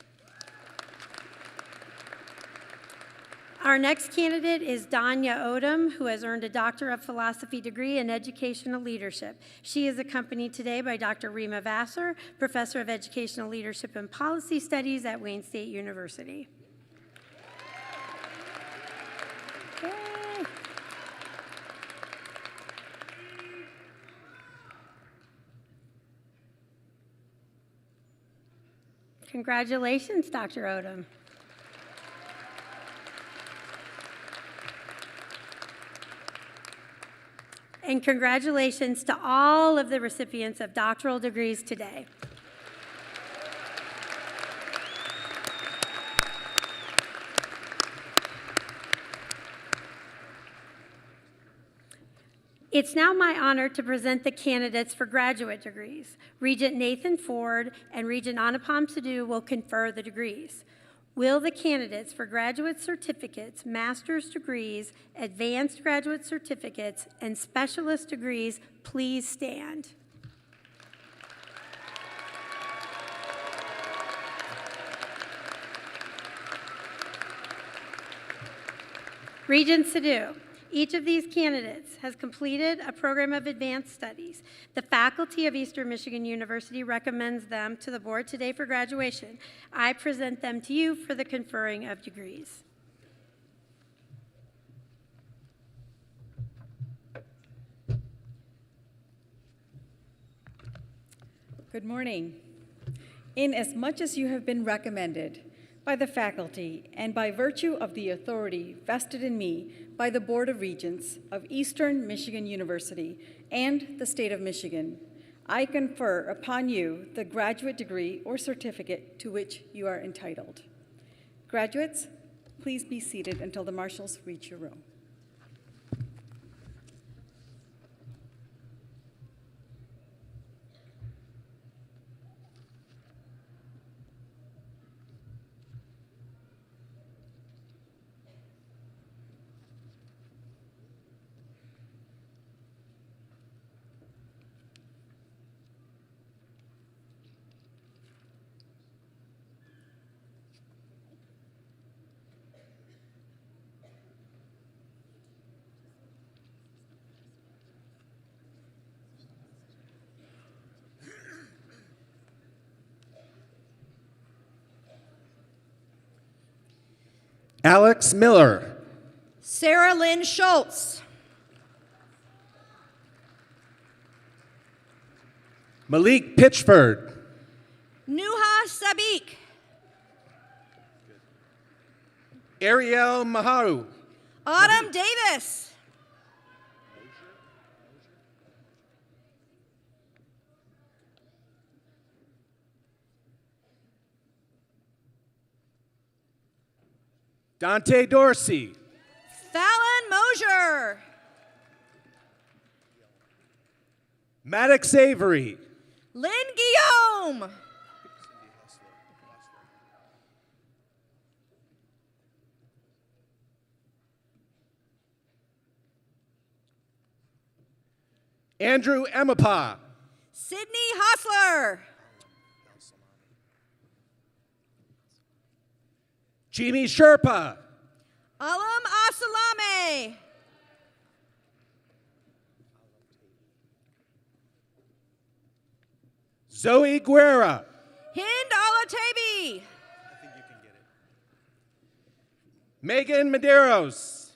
Our next candidate is Danya Odom, who has earned a Doctor of Philosophy degree in Educational Leadership. She is accompanied today by Dr. Rima Vassar, Professor of Educational Leadership and Policy Studies at Wayne State University. Yay. Congratulations, Dr. Odom. and congratulations to all of the recipients of doctoral degrees today. It's now my honor to present the candidates for graduate degrees. Regent Nathan Ford and Regent Anupam Sidhu will confer the degrees. Will the candidates for graduate certificates, master's degrees, advanced graduate certificates, and specialist degrees please stand? Regent Sidhu. Each of these candidates has completed a program of advanced studies. The faculty of Eastern Michigan University recommends them to the board today for graduation. I present them to you for the conferring of degrees. Good morning. Inasmuch as you have been recommended by the faculty and by virtue of the authority vested in me by the Board of Regents of Eastern Michigan University and the state of Michigan, I confer upon you the graduate degree or certificate to which you are entitled. Graduates, please be seated until the marshals reach your room. Alex Miller. Sarah Lynn Schultz. Malik Pitchford. Nuha Sabik. Ariel Maharu. Autumn Davis. Dante Dorsey. Fallon Mosier. Maddox Avery. Lynn Guillaume. Andrew Emapa. Sydney Hostler. Jimmy Sherpa. Alam Asalame. Zoe Guerra. Hind Alatabi. Megan Medeiros.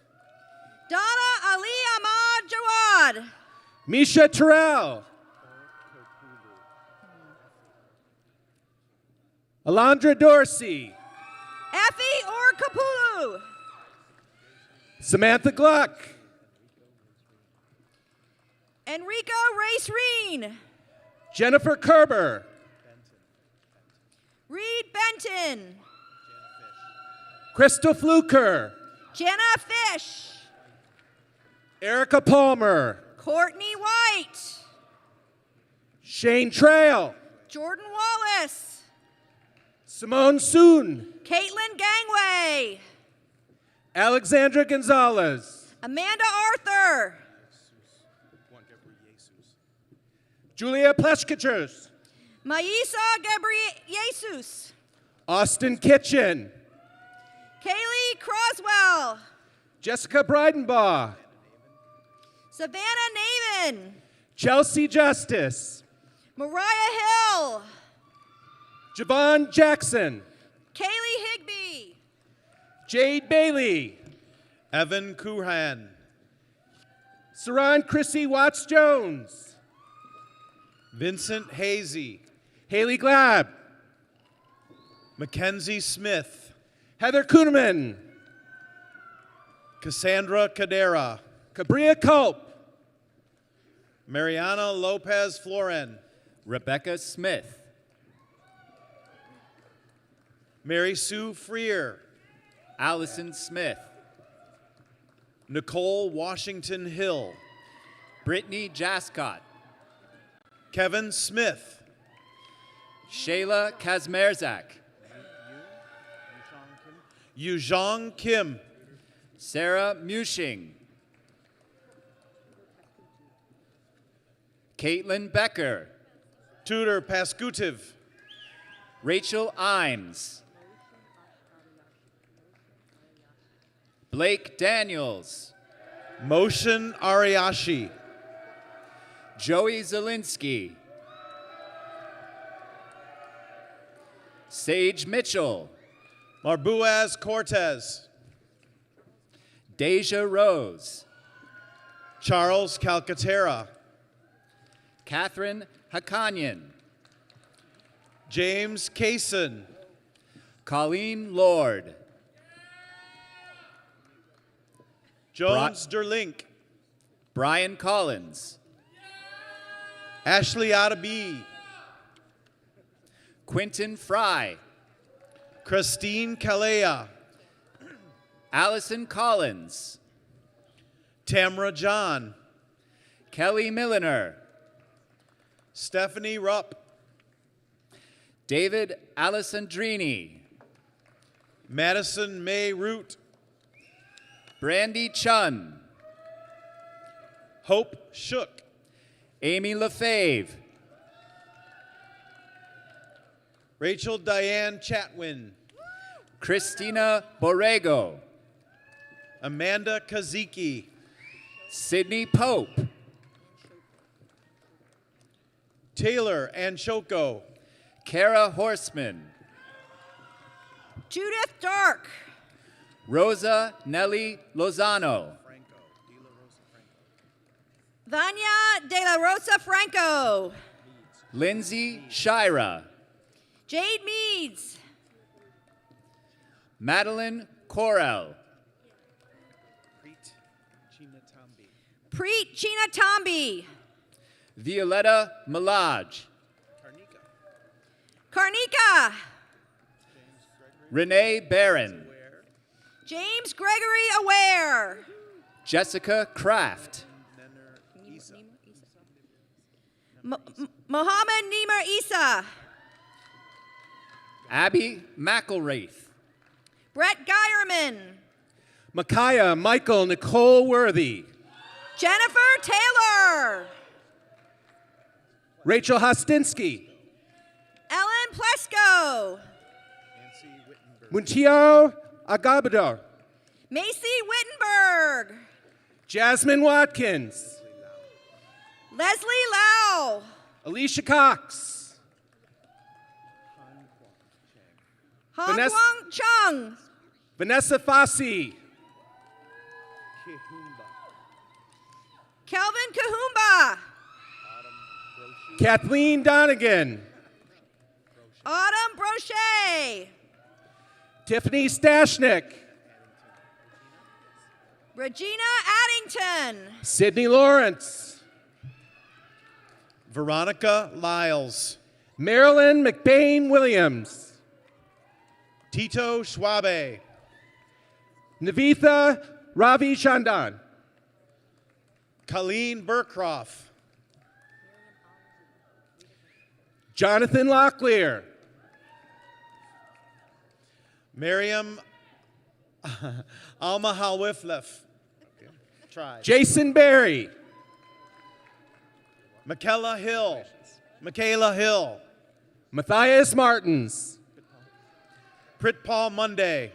Donna Ali Ahmad Jawad. Misha Terrell. Alondra Dorsey. Effie Orkapulu. Samantha Gluck. Enrico Race-Reen. Jennifer Kerber. Reed Benton. Crystal Fluker. Jenna Fish. Erica Palmer. Courtney White. Shane Trail. Jordan Wallace. Simone Soon. Caitlin Gangway. Alexandra Gonzalez. Amanda Arthur. Julia Pleshkichers. Maisa Gabriel-Jesus. Austin Kitchen. Kaylee Croswell. Jessica Breidenbaugh. Savannah Naaman. Chelsea Justice. Mariah Hill. Javon Jackson. Kaylee Higbee. Jade Bailey. Evan Kuhan. Saran Chrissy Watts-Jones. Vincent Hazy. Haley Glab. Mackenzie Smith. Heather Kuhneman. Cassandra Cadera. Cabria Culp. Mariana Lopez Floren. Rebecca Smith. Mary Sue Freer. Allison Smith. Nicole Washington Hill. Brittany Jascott. Kevin Smith. Shayla Kazmerzak. Yuzhong Kim. Sarah Mushing. Caitlin Becker. Tudor Paskutiv. Rachel Imes. Blake Daniels. Motion Ariashi. Joey Zielinski. Sage Mitchell. Marbuaz Cortez. Deja Rose. Charles Calcaterra. Catherine Hakanyan. James Kaysen. Colleen Lord. Jones Derlink. Brian Collins. Ashley Adabi. Quentin Fry. Christine Kalea. Allison Collins. Tamra John. Kelly Milliner. Stephanie Rupp. David Alessandrini. Madison May Root. Brandy Chun. Hope Shook. Amy LaFave. Rachel Diane Chatwin. Christina Borrego. Amanda Kaziki. Sydney Pope. Taylor Anchoko. Kara Horseman. Judith Dark. Rosa Nelly Lozano. Vanya De La Rosa Franco. Lindsay Shira. Jade Meads. Madeline Corell. Preet Chinatambi. Violetta Malaj. Karnika. Renee Barron. James Gregory Aware. Jessica Kraft. Mohammed Nimar Isa. Abby McElraith. Brett Geierman. Micaiah Michael Nicole Worthy. Jennifer Taylor. Rachel Hostinsky. Ellen Plesko. Muntio Agabador. Macy Wittenberg. Jasmine Watkins. Leslie Lau. Alicia Cox. Hong Vanessa- Kwang Chung. Vanessa Fossey. Kelvin Kahumba. Kathleen Donegan. Autumn Brochet. Tiffany Stashnik. Regina Addington. Sydney Lawrence. Veronica Lyles. Marilyn McBain Williams. Tito Schwabe. Navitha Ravi Chandan. Colleen Burkroff. Jonathan Locklear. Miriam Alma Halwiflef. Try. Jason Berry. Michaela Hill. Michaela Hill. Matthias Martins. Pritpal Monday.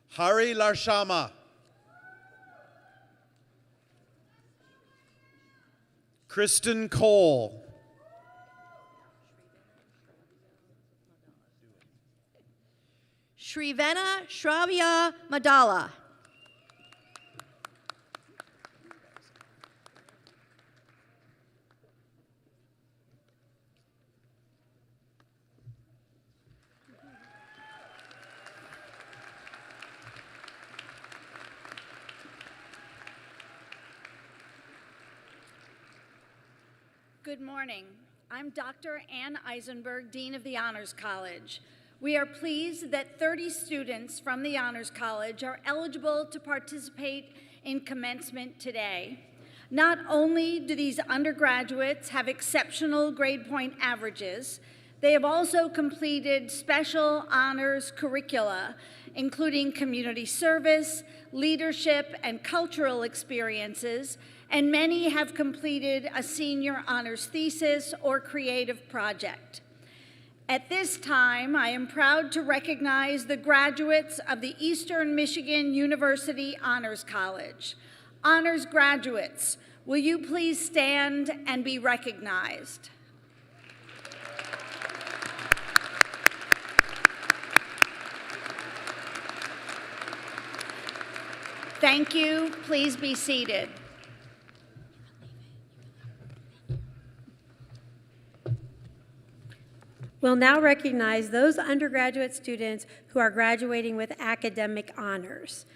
Hari Larshama. Kristen Cole. Shrivena Shravya Madala. Good morning. I'm Dr. Ann Eisenberg, Dean of the Honors College. We are pleased that 30 students from the Honors College are eligible to participate in commencement today. Not only do these undergraduates have exceptional grade point averages, they have also completed special honors curricula, including community service, leadership, and cultural experiences, and many have completed a senior honors thesis or creative project. At this time, I am proud to recognize the graduates of the Eastern Michigan University Honors College. Honors graduates, will you please stand and be recognized? Thank you. Please be seated. We'll now recognize those undergraduate students who are graduating with academic honors.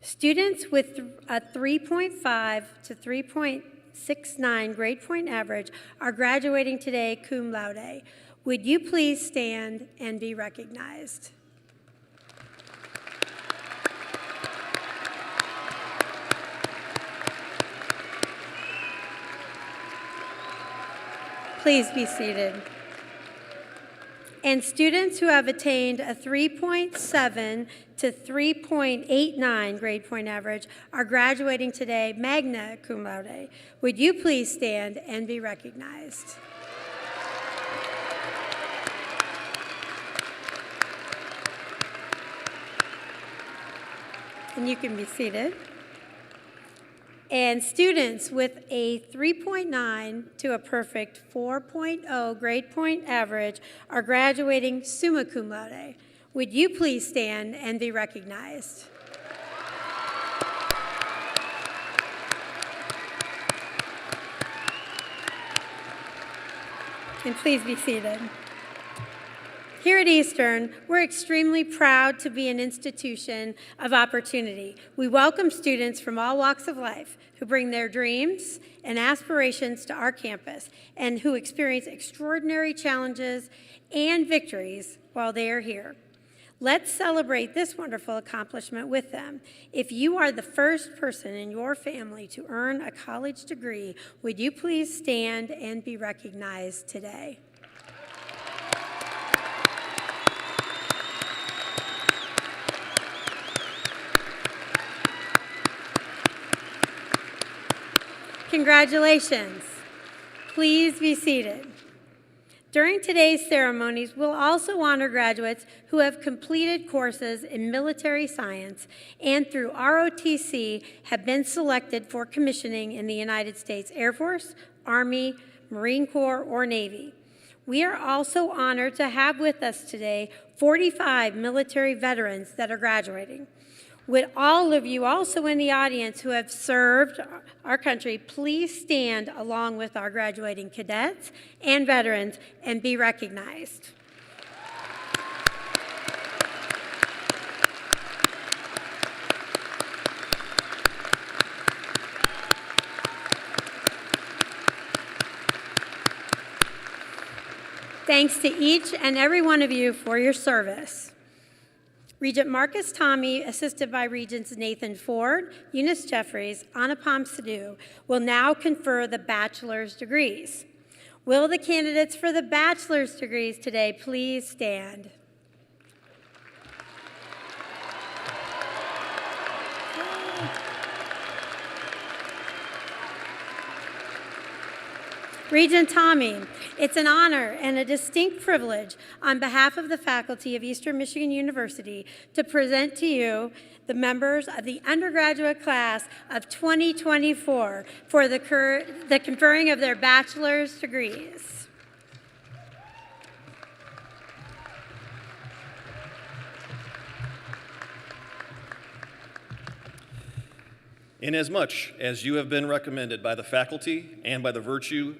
Students with a 3.5 to 3.69 grade point average are graduating today cum laude. Would you please stand and be recognized? Please be seated. And students who have attained a 3.7 to 3.89 grade point average are graduating today magna cum laude. Would you please stand and be recognized? And you can be seated. And students with a 3.9 to a perfect 4.0 grade point average are graduating summa cum laude. Would you please stand and be recognized? And please be seated. Here at Eastern, we're extremely proud to be an institution of opportunity. We welcome students from all walks of life who bring their dreams and aspirations to our campus and who experience extraordinary challenges and victories while they are here. Let's celebrate this wonderful accomplishment with them. If you are the first person in your family to earn a college degree, would you please stand and be recognized today? Congratulations. Please be seated. During today's ceremonies, we'll also honor graduates who have completed courses in military science and through ROTC have been selected for commissioning in the United States Air Force, Army, Marine Corps, or Navy. We are also honored to have with us today 45 military veterans that are graduating. Would all of you also in the audience who have served our country please stand along with our graduating cadets and veterans and be recognized? Thanks to each and every one of you for your service. Regent Marcus Tommy, assisted by Regents Nathan Ford, Eunice Jeffries, Anupam Sidhu, will now confer the bachelor's degrees. Will the candidates for the bachelor's degrees today please stand? Regent Tommy, it's an honor and a distinct privilege on behalf of the faculty of Eastern Michigan University to present to you the members of the undergraduate class of 2024 for the conferring of their bachelor's degrees. Inasmuch as you have been recommended by the faculty and by the virtue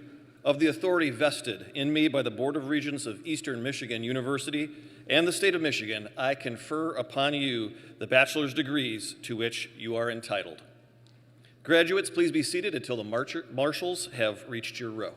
of the authority vested in me by the Board of Regents of Eastern Michigan University and the state of Michigan, I confer upon you the bachelor's degrees to which you are entitled. Graduates, please be seated until the marshals have reached your row.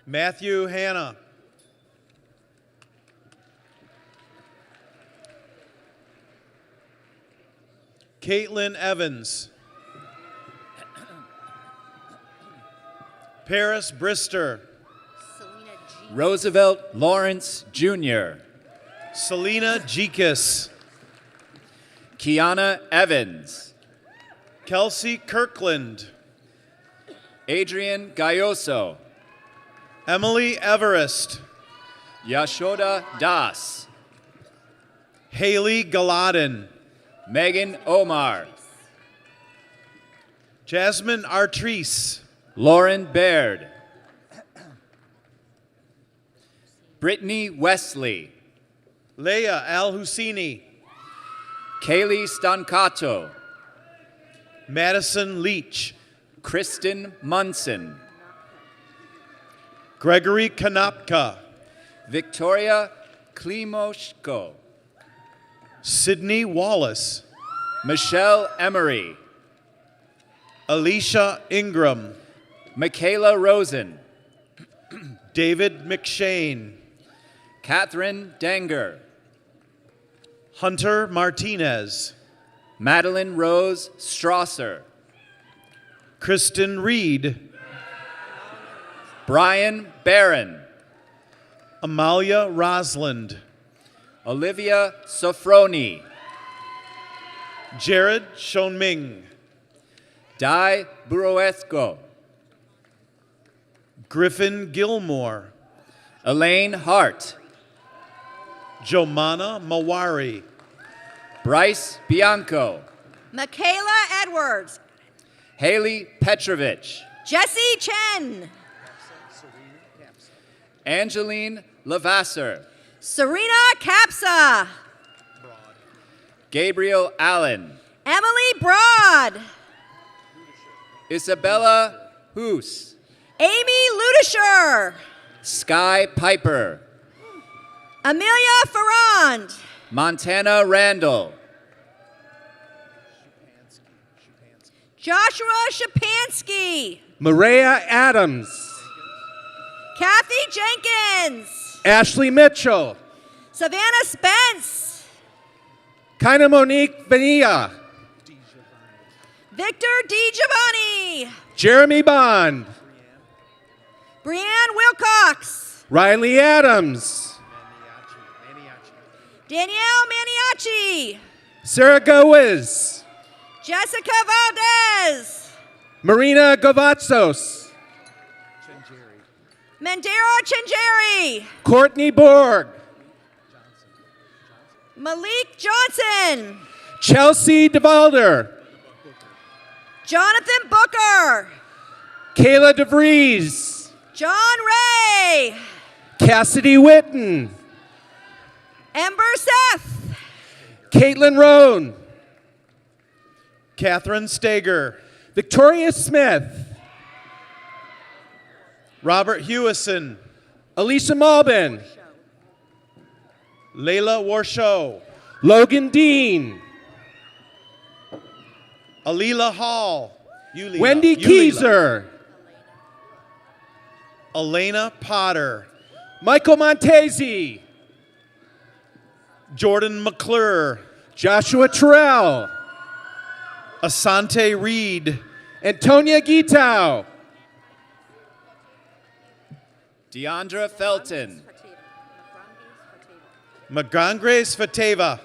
Matthew Hanna. Caitlin Evans. Paris Brister. Roosevelt Lawrence Jr. Selena Jekus. Kiana Evans. Kelsey Kirkland. Adrian Gayoso. Emily Everest. Yashoda Das. Haley Galadin. Megan Omar. Jasmine Artrice. Lauren Baird. Brittany Wesley. Leia Al-Husseini. Kaylee Stancato. Madison Leach. Kristen Munson. Gregory Kanapka. Victoria Klimoshko. Sydney Wallace. Michelle Emery. Alicia Ingram. Michaela Rosen. David McShane. Catherine Danger. Hunter Martinez. Madeline Rose Strasser. Kristen Reed. Brian Barron. Amalia Rosland. Olivia Sofroni. Jared Shonming. Dai Buroesco. Griffin Gilmore. Elaine Hart. Jomana Mawari. Bryce Bianco. Michaela Edwards. Haley Petrovich. Jesse Chen. Angeline Lavasser. Serena Capsa. Gabriel Allen. Emily Broad. Isabella Hoos. Amy Ludisher. Sky Piper. Amelia Ferrand. Montana Randall. Joshua Shapansky. Maria Adams. Kathy Jenkins. Ashley Mitchell. Savannah Spence. Kaina Monique Vania. Victor DiGiovanni. Jeremy Bond. Brianne Wilcox. Riley Adams. Danielle Maniaci. Sarah Gowiz. Jessica Valdez. Marina Gavatzos. Mandera Chenjeri. Courtney Borg. Malik Johnson. Chelsea DeValder. Jonathan Booker. Kayla DeVries. John Ray. Cassidy Witten. Ember Seth. Caitlin Roan. Catherine Stager. Victoria Smith. Robert Hewison. Alicia Malbin. Layla Warshow. Logan Dean. Alila Hall. Yulia. Wendy Yulila. Keyser. Elena Potter. Michael Montesi. Jordan McClure. Joshua Terrell. Asante Reed. Antonia Gitau. Deandra Felton. Magangres Fateva.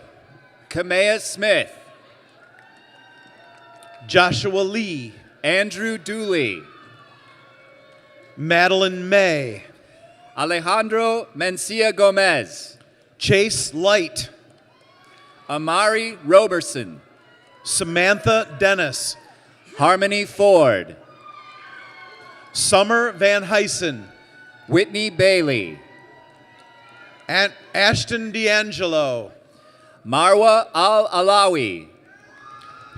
Kamea Smith. Joshua Lee. Andrew Dooley. Madeline May. Alejandro Mencia Gomez. Chase Light. Amari Roberson. Samantha Dennis. Harmony Ford. Summer Van Hysen. Whitney Bailey. Ashton D'Angelo. Marwa Al-Alawi.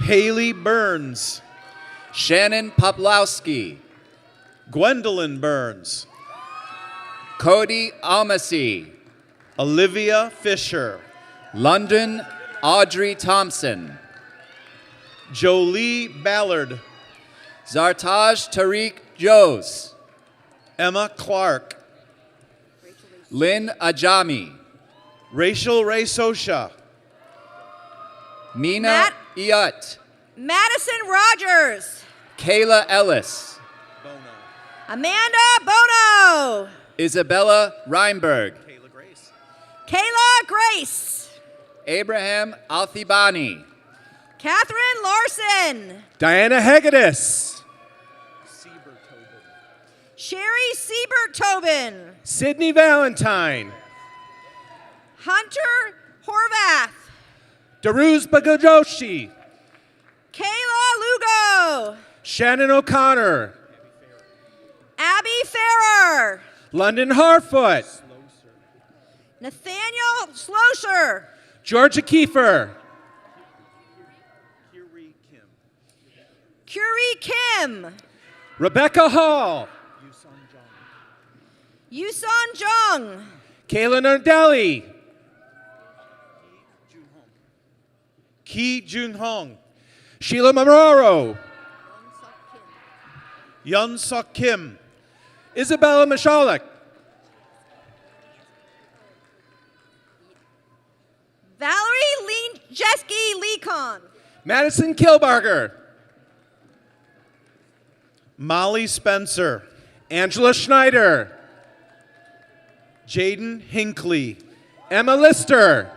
Haley Burns. Shannon Poplowski, Gwendolyn Burns, Cody Almasy, Olivia Fisher, London Audrey Thompson, Jolie Ballard, Zartaj Tariq Jose, Emma Clark, Lynn Ajami, Rachel Ray Sosha, Mina Iat, Madison Rogers. Kayla Ellis, Amanda Bono. Isabella Reinberg, Kayla Grace. Abraham Althibani, Catherine Larson. Diana Hegedus, Sherry Siebert Tobin. Sydney Valentine, Hunter Horvath. Daruz Bagojoshi, Kayla Lugo. Shannon O'Connor, Abby Farrer. London Harfoot, Nathaniel Slosher. Georgia Kiefer, Curie Kim. Rebecca Hall, Yusun Jung. Kayla Nardelli, Ki Jun Hong, Sheila Maroro, Yun Suk Kim, Isabella Michalek, Valerie Jeski Leacon. Madison Kilbarger, Molly Spencer, Angela Schneider, Jaden Hinckley, Emma Lister,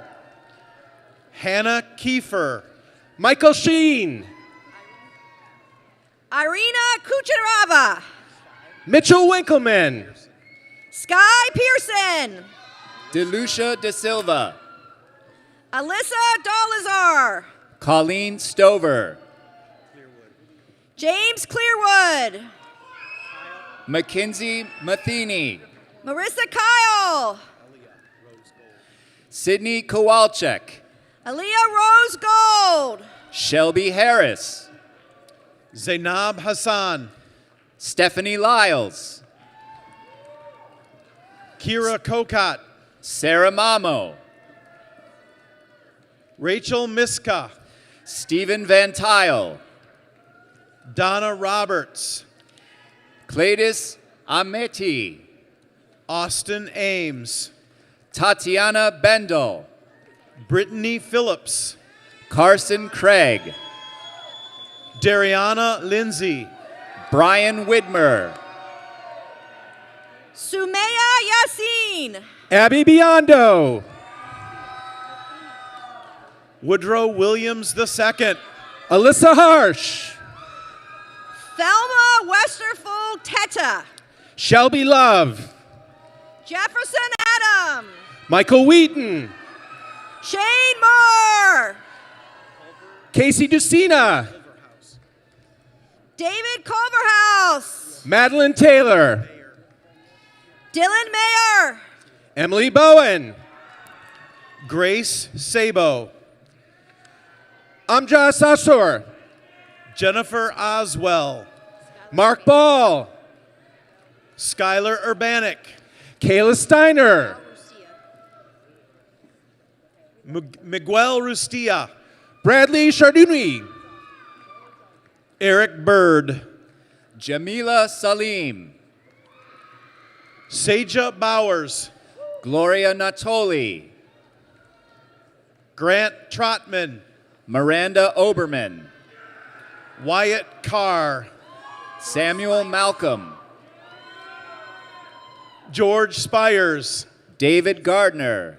Hannah Kiefer, Michael Sheen, Irina Kucherava. Mitchell Winkleman, Sky Pearson. Delucia De Silva, Alyssa Dolizar. Colleen Stover, James Clearwood. Mackenzie Matheny, Marissa Kyle. Sydney Kowalczyk, Aaliyah Rose Gold. Shelby Harris, Zainab Hassan, Stephanie Lyles, Kira Kokot, Sarah Mamo, Rachel Miska, Stephen Van Tile, Donna Roberts, Cladis Ameti, Austin Ames, Tatiana Bendel, Brittany Phillips, Carson Craig, Dariana Lindsay, Brian Widmer, Sumaya Yassin. Abby Biondo, Woodrow Williams II, Alyssa Harsh, Thelma Westerful Teta. Shelby Love, Jefferson Adam. Michael Wheaton, Shane Moore. Casey Ducina, David Culverhouse. Madeline Taylor, Dylan Mayer. Emily Bowen, Grace Sabo, Amjad Sassour, Jennifer Oswell, Mark Ball, Skylar Urbanik, Kayla Steiner, Miguel Rustia, Bradley Chardonnay, Eric Bird, Jamila Salim, Seja Bowers, Gloria Natoli, Grant Trotman, Miranda Oberman, Wyatt Carr, Samuel Malcolm, George Spires, David Gardner,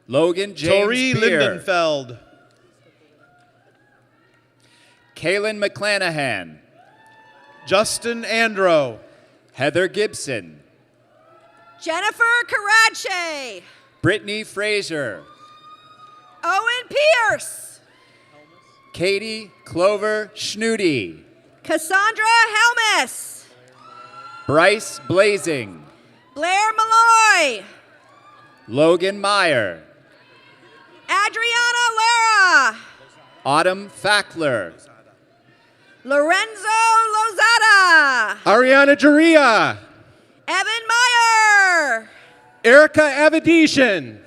Logan James Tori Beer, Lindenfeld, Kaylin McClanahan, Justin Andro, Heather Gibson, Jennifer Karache. Brittany Fraser, Owen Pierce. Katie Clover Schnudi, Cassandra Helmus. Bryce Blazing, Blair Malloy. Logan Meyer, Adriana Lara. Autumn Fackler. Lorenzo Lozada. Ariana Jaria. Evan Meyer. Erica Avedisian.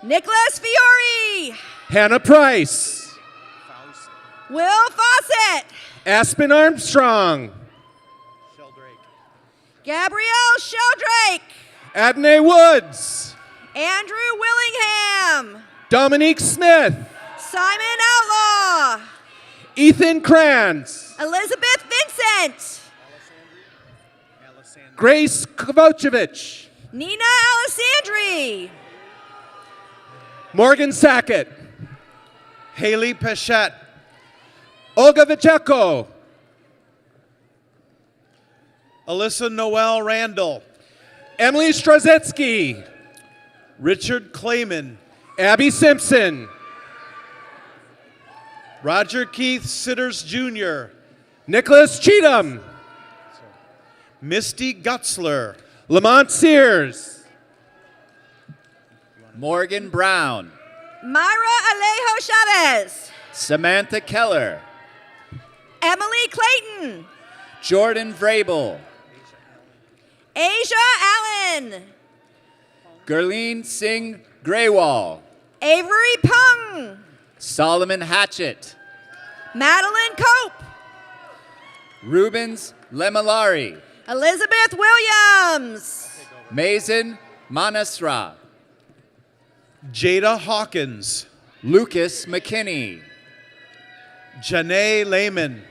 Nicholas Fiore. Hannah Price. Will Fawcett. Aspen Armstrong. Gabrielle Sheldrake. Adney Woods. Andrew Willingham. Dominique Smith. Simon Outlaw. Ethan Kranz. Elizabeth Vincent. Grace Kovacevic. Nina Alessandri. Morgan Sackett. Haley Pechette. Olga Vicheko. Alyssa Noel Randall. Emily Strozetsky. Richard Clayman. Abby Simpson. Roger Keith Sitters Jr. Nicholas Cheatham. Misty Gutzler. Lamont Sears. Morgan Brown. Myra Alejo Chavez. Samantha Keller. Emily Clayton. Jordan Vrabel. Asia Allen. Gurleen Singh Graywall. Avery Pung. Solomon Hatchett. Madeline Cope. Rubens Lemilari. Elizabeth Williams. Mason Manasra. Jada Hawkins. Lucas McKinney. Janae Lehman.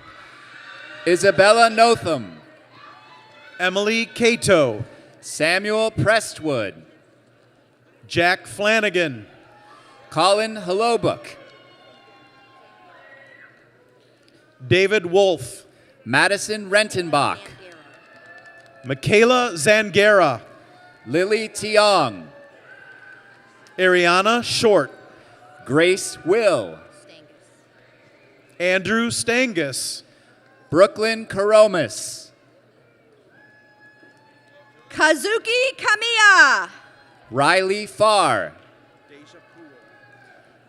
Isabella Notham. Emily Cato. Samuel Prestwood. Jack Flanagan. Colin Hellobuk. David Wolf. Madison Rentenbach. Michaela Zangara. Lily Tiong. Ariana Short. Grace Will. Andrew Stangus. Brooklyn Karomis. Kazuki Kamiya. Riley Farr.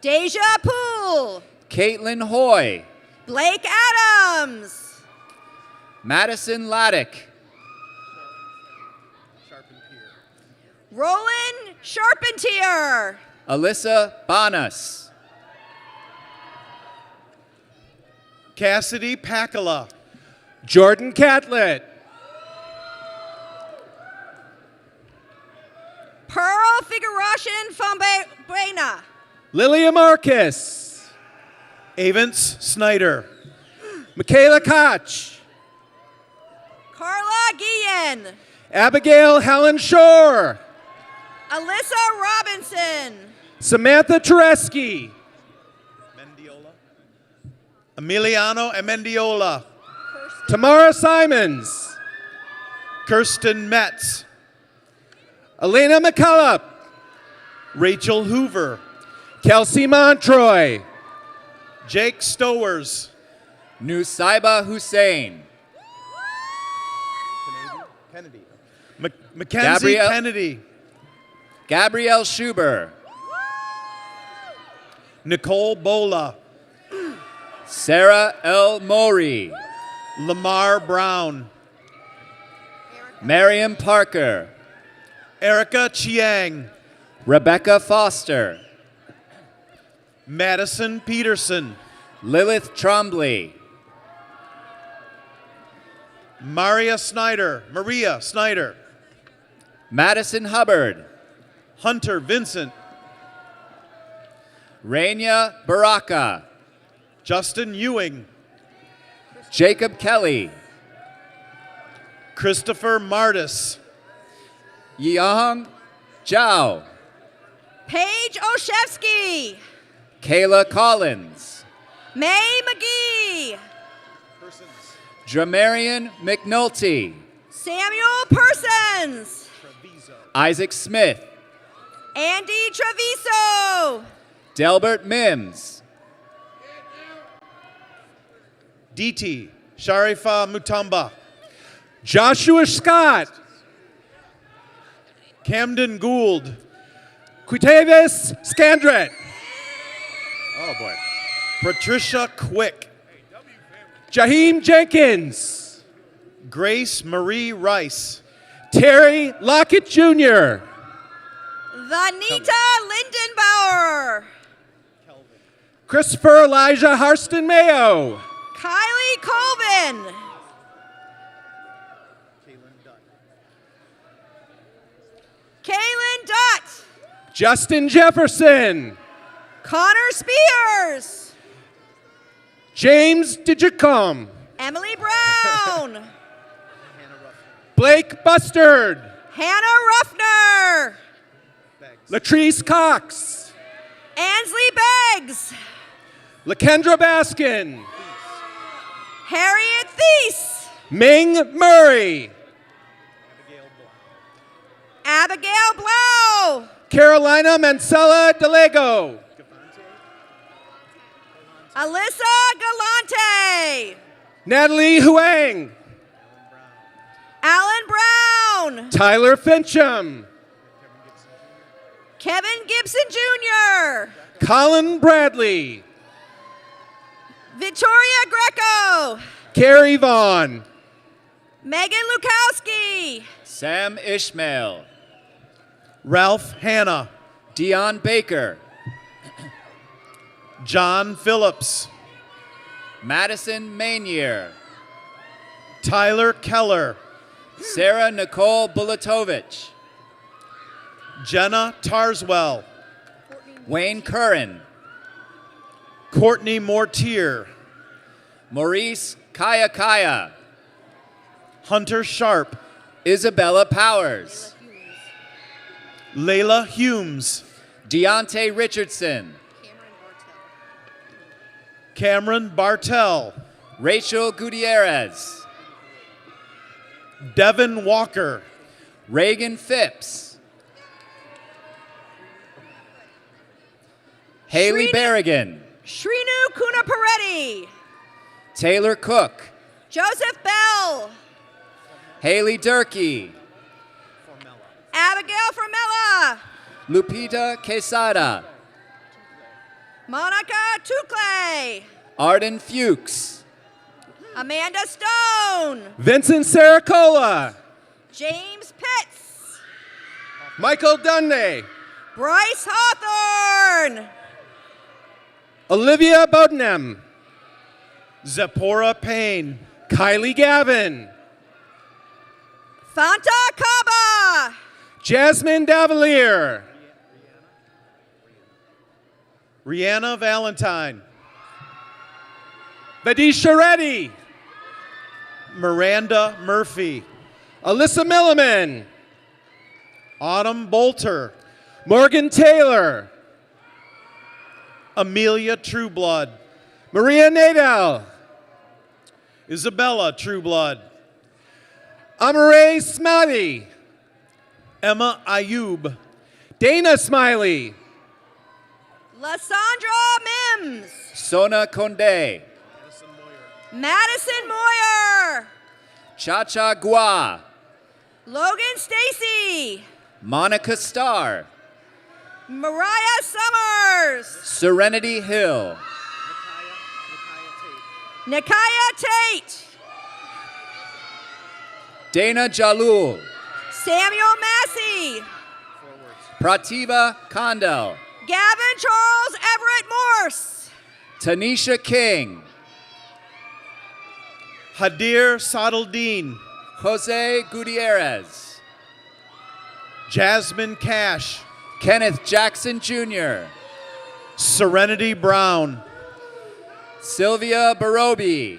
Deja Poole. Caitlin Hoy. Blake Adams. Madison Laddick. Roland Charpentier. Alyssa Banas. Cassidy Pakala. Jordan Catlett. Pearl Figurashin Fombrena. Lilia Marcus. Avance Snyder. Michaela Koch. Carla Guillen. Abigail Helen Shore. Alyssa Robinson. Samantha Tereski. Emiliano Amendiola. Tamara Simons. Kirsten Metz. Elena McCullough. Rachel Hoover. Kelsey Montroy. Jake Stowers. Nusaiba Hussein. Mackenzie Kennedy. Gabrielle Schuber. Nicole Bola. Sarah L. Mori. Lamar Brown. Mariam Parker. Erica Chiang. Rebecca Foster. Madison Peterson. Lilith Trombley. Maria Snyder. Madison Hubbard. Hunter Vincent. Raina Baraka. Justin Ewing. Jacob Kelly. Christopher Martis. Yeong Zhao. Paige Olszewski. Kayla Collins. May McGee. Dramarian McNulty. Samuel Persons. Isaac Smith. Andy Treviso. Delbert Mims. DT. Sharifa Mutamba. Joshua Scott. Camden Gould. Quitavis Scandrett. Oh boy. Patricia Quick. Jaheim Jenkins. Grace Marie Rice. Terry Lockett Jr. Vanita Lindenbauer. Christopher Elijah Harston Mayo. Kylie Colvin. Kaylin Dutt. Justin Jefferson. Connor Spears. James Digicom. Emily Brown. Blake Bustard. Hannah Ruffner. Latrice Cox. Ansley Beggs. Lakendra Baskin. Harriet Thies. Ming Murray. Abigail Blau. Carolina Mancella DeLego. Alyssa Galante. Natalie Huang. Alan Brown. Tyler Fincham. Kevin Gibson Jr. Colin Bradley. Victoria Greco. Carrie Vaughn. Megan Lukowski. Sam Ishmael. Ralph Hanna. Dion Baker. John Phillips. Madison Manier. Tyler Keller. Sarah Nicole Bulatovich. Jenna Tarswell. Wayne Curran. Courtney Mortier. Maurice Kaya. Hunter Sharp. Isabella Powers. Layla Humes. Deontay Richardson. Cameron Bartell. Rachel Gutierrez. Devin Walker. Reagan Phipps. Haley Berrigan. Shrinu Kunaparetti. Taylor Cook. Joseph Bell. Haley Durkee. Abigail Formella. Lupita Quesada. Monica Tucle. Arden Fuchs. Amanda Stone. Vincent Saracola. James Pitts. Michael Dunday. Bryce Hawthorne. Olivia Bodenham. Zipporah Payne. Kylie Gavin. Fanta Kaba. Jasmine Davalier. Rihanna Valentine. Vadisha Reddy. Miranda Murphy. Alyssa Milliman. Autumn Bolter. Morgan Taylor. Amelia Trueblood. Maria Nadal. Isabella Trueblood. Amare Smiley. Emma Ayub. Dana Smiley. Lysandra Mims. Sona Conde. Madison Moyer. Cha-Cha Gua. Logan Stacy. Monica Starr. Mariah Summers. Serenity Hill. Nikaya Tate. Dana Jalul. Samuel Massey. Prativa Kandel. Gavin Charles Everett Morse. Tanisha King. Hadir Sadaldin. Jose Gutierrez. Jasmine Cash. Kenneth Jackson Jr. Serenity Brown. Sylvia Barobi.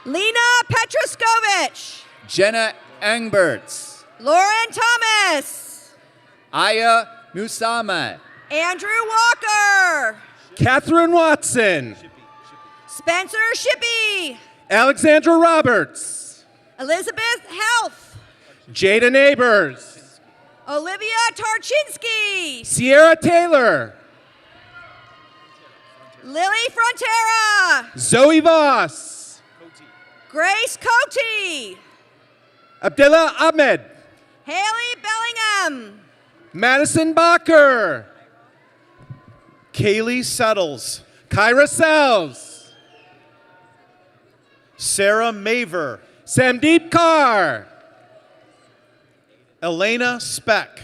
Lena Petroskovich. Jenna Engberts. Lauren Thomas. Aya Musama. Andrew Walker. Catherine Watson. Spencer Shippey. Alexandra Roberts. Elizabeth Health. Jada Neighbors. Olivia Tarchinsky. Sierra Taylor. Lily Frontera. Zoe Voss. Grace Cote. Abdullah Ahmed. Haley Bellingham. Madison Bacher. Kaylee Settles. Kyra Sells. Sarah Maver. Samdeep Kaur. Elena Speck.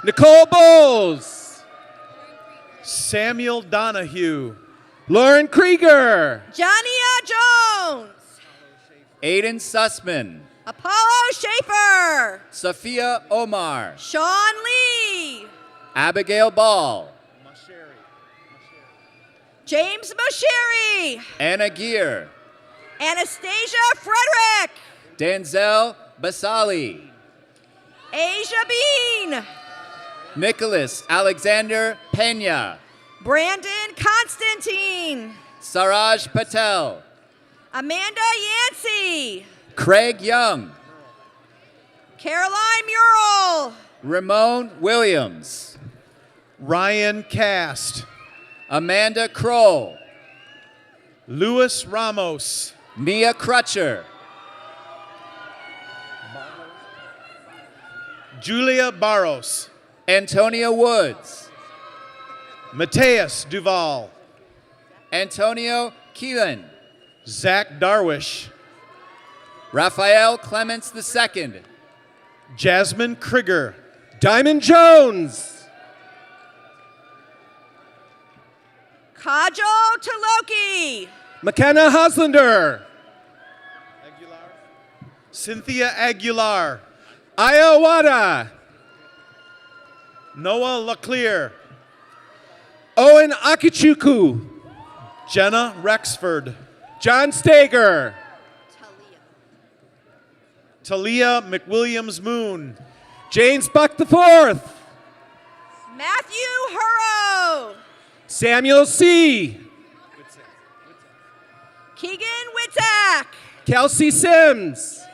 Nicole Bowles. Samuel Donahue. Lauren Krieger. Jania Jones. Aiden Sussman. Apollo Schaefer. Sophia Omar. Sean Lee. Abigail Ball. James Mosheri. Anna Gear. Anastasia Frederick. Danzel Basali. Asia Bean. Nicholas Alexander Pena. Brandon Constantine. Saraj Patel. Amanda Yancey. Craig Young. Caroline Murrell. Ramon Williams. Ryan Cast. Amanda Kroll. Luis Ramos. Mia Crutcher. Julia Barros. Antonia Woods. Mateus Duval. Antonio Keelan. Zach Darwish. Raphael Clements II. Jasmine Krieger. Diamond Jones. Kajal Taloki. McKenna Hoslander. Cynthia Aguilar. Aya Wada. Noah Leclerc. Owen Akichuku. Jenna Rexford. John Stager. Talia McWilliams Moon. James Buck IV. Matthew Hurrow. Samuel C. Keegan Witzak. Kelsey Sims.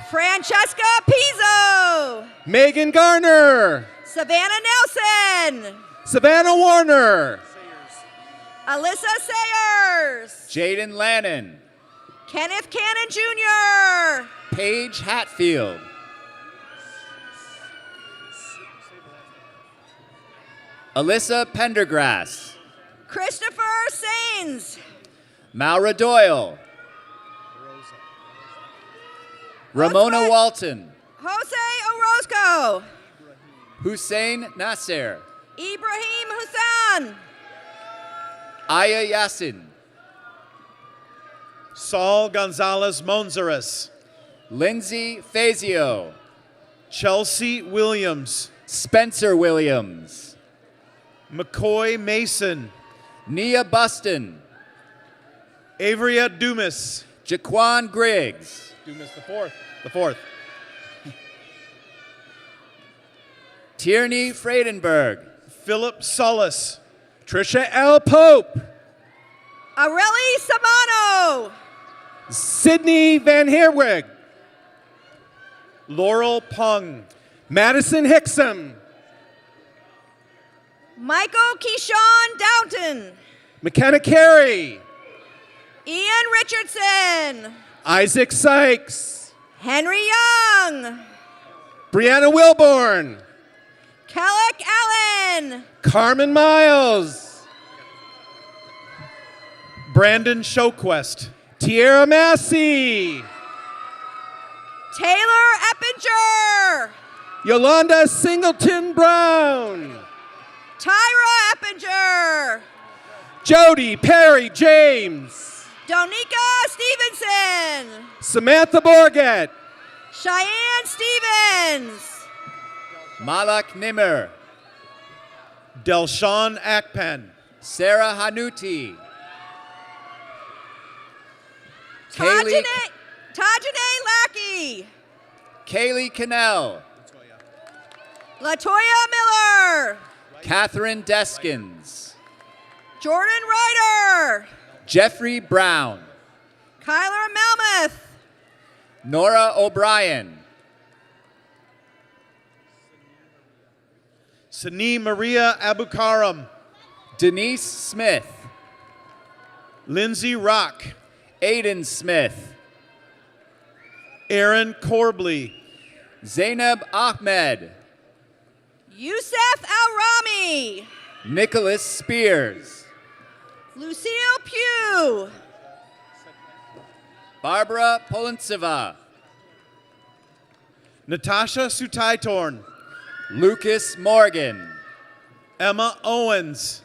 Francesca Pizzo. Megan Garner. Savannah Nelson. Savannah Warner. Alyssa Sayers. Jaden Lannon. Kenneth Cannon Jr. Paige Hatfield. Alyssa Pendergrass. Christopher Sains. Maura Doyle. Ramona Walton. Jose Orozco. Hussein Nasser. Ibrahim Hassan. Aya Yassin. Saul Gonzalez Monzares. Lindsay Fazio. Chelsea Williams. Spencer Williams. McCoy Mason. Nia Buston. Averia Dumas. Jaquan Griggs. Dumas the fourth. Tierney Friedenberg. Philip Sullis. Trisha L. Pope. Areli Samano. Sydney Van Herwig. Laurel Pung. Madison Hicksom. Michael Keyshawn Downton. McKenna Carey. Ian Richardson. Isaac Sykes. Henry Young. Brianna Wilborn. Kellick Allen. Carmen Miles. Brandon Showquest. Tierra Massey. Taylor Eppinger. Yolanda Singleton Brown. Tyra Eppinger. Jody Perry James. Donika Stevenson. Samantha Borgett. Cheyenne Stevens. Malak Nimmer. Delshawn Akpen. Sarah Hanuti. Tajane Lackey. Kaylee Cannell. Latoya Miller. Catherine Deskins. Jordan Ryder. Jeffrey Brown. Kyler Melmoth. Nora O'Brien. Sani Maria Abukaram. Denise Smith. Lindsay Rock. Aiden Smith. Aaron Corbley. Zainab Ahmed. Youssef Al-Rami. Nicholas Spears. Lucille Pugh. Barbara Polentseva. Natasha Sutaitorn. Lucas Morgan. Emma Owens.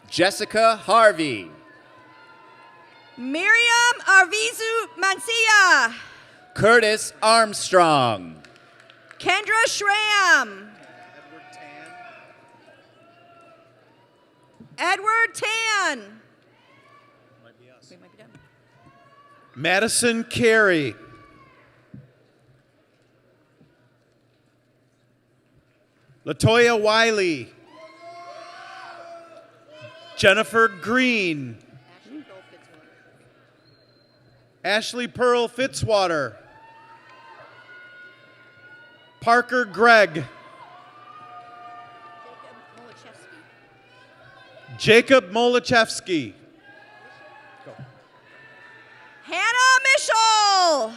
Jessica Harvey. Miriam Arvizu Mancia. Curtis Armstrong. Kendra Schramm. Edward Tan. We might be done. Madison Carey. Latoya Wiley. Jennifer Green. Ashley Pearl Fitzwater. Parker Gregg. Jacob Molachevsky. Hannah Mischel.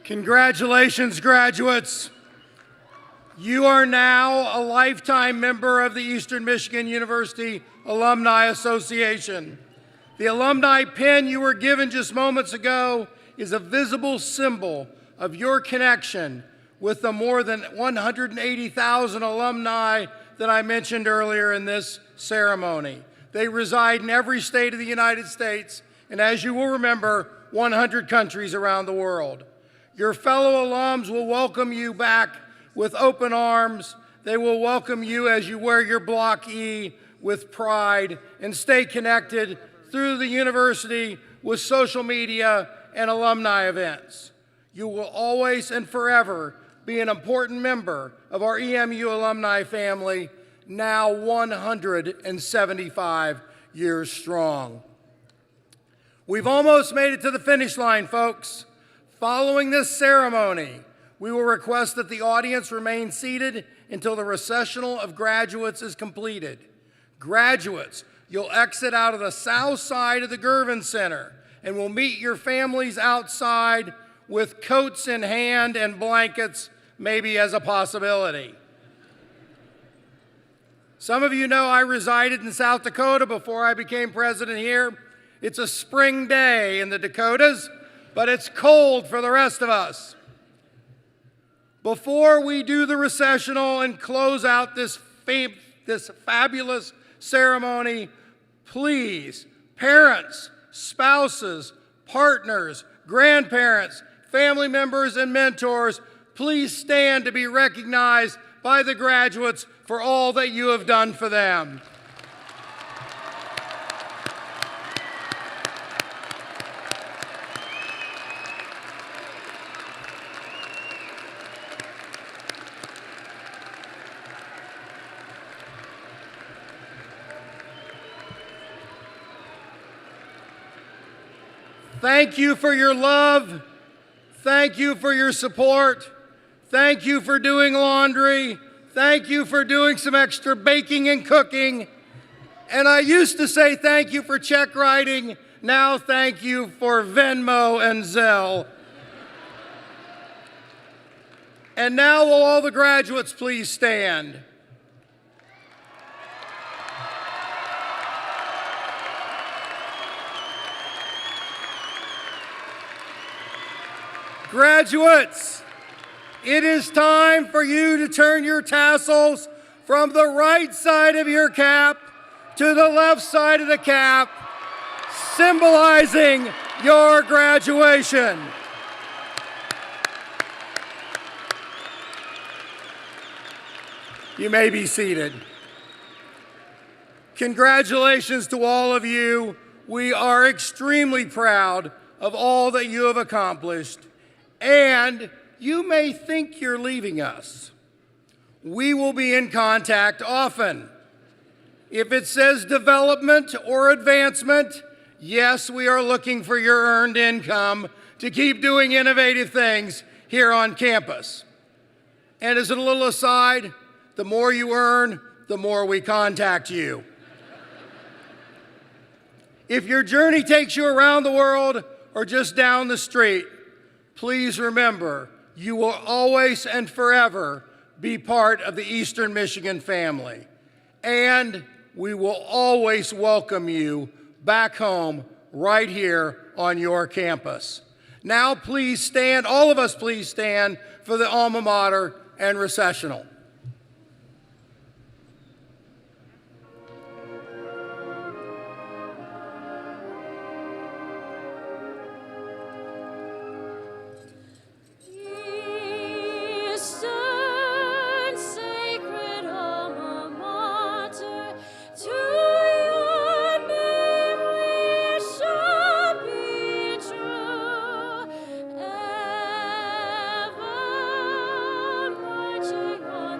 Congratulations, graduates. You are now a lifetime member of the Eastern Michigan University Alumni Association. The alumni pin you were given just moments ago is a visible symbol of your connection with the more than 180,000 alumni that I mentioned earlier in this ceremony. They reside in every state of the United States, and as you will remember, 100 countries around the world. Your fellow alums will welcome you back with open arms. They will welcome you as you wear your Block E with pride and stay connected through the university with social media and alumni events. You will always and forever be an important member of our EMU alumni family, now 175 years strong. We've almost made it to the finish line, folks. Following this ceremony, we will request that the audience remain seated until the recessional of graduates is completed. Graduates, you'll exit out of the south side of the Gervin Center and will meet your families outside with coats in hand and blankets, maybe as a possibility. Some of you know I resided in South Dakota before I became president here. It's a spring day in the Dakotas, but it's cold for the rest of us. Before we do the recessional and close out this fabulous ceremony, please, parents, spouses, partners, grandparents, family members, and mentors, please stand to be recognized by the graduates for all that you have done for them. Thank you for your love. Thank you for your support. Thank you for doing laundry. Thank you for doing some extra baking and cooking. And I used to say thank you for check writing. Now thank you for Venmo and Zelle. And now will all the graduates please stand? Graduates, it is time for you to turn your tassels from the right side of your cap to the left side of the cap, symbolizing your graduation. You may be seated. Congratulations to all of you. We are extremely proud of all that you have accomplished. And you may think you're leaving us. We will be in contact often. If it says development or advancement, yes, we are looking for your earned income to keep doing innovative things here on campus. And as a little aside, the more you earn, the more we contact you. If your journey takes you around the world or just down the street, please remember you will always and forever be part of the Eastern Michigan family. And we will always welcome you back home right here on your campus. Now please stand, all of us please stand for the alma mater and recessional. On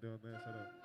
doing, man. Shut up.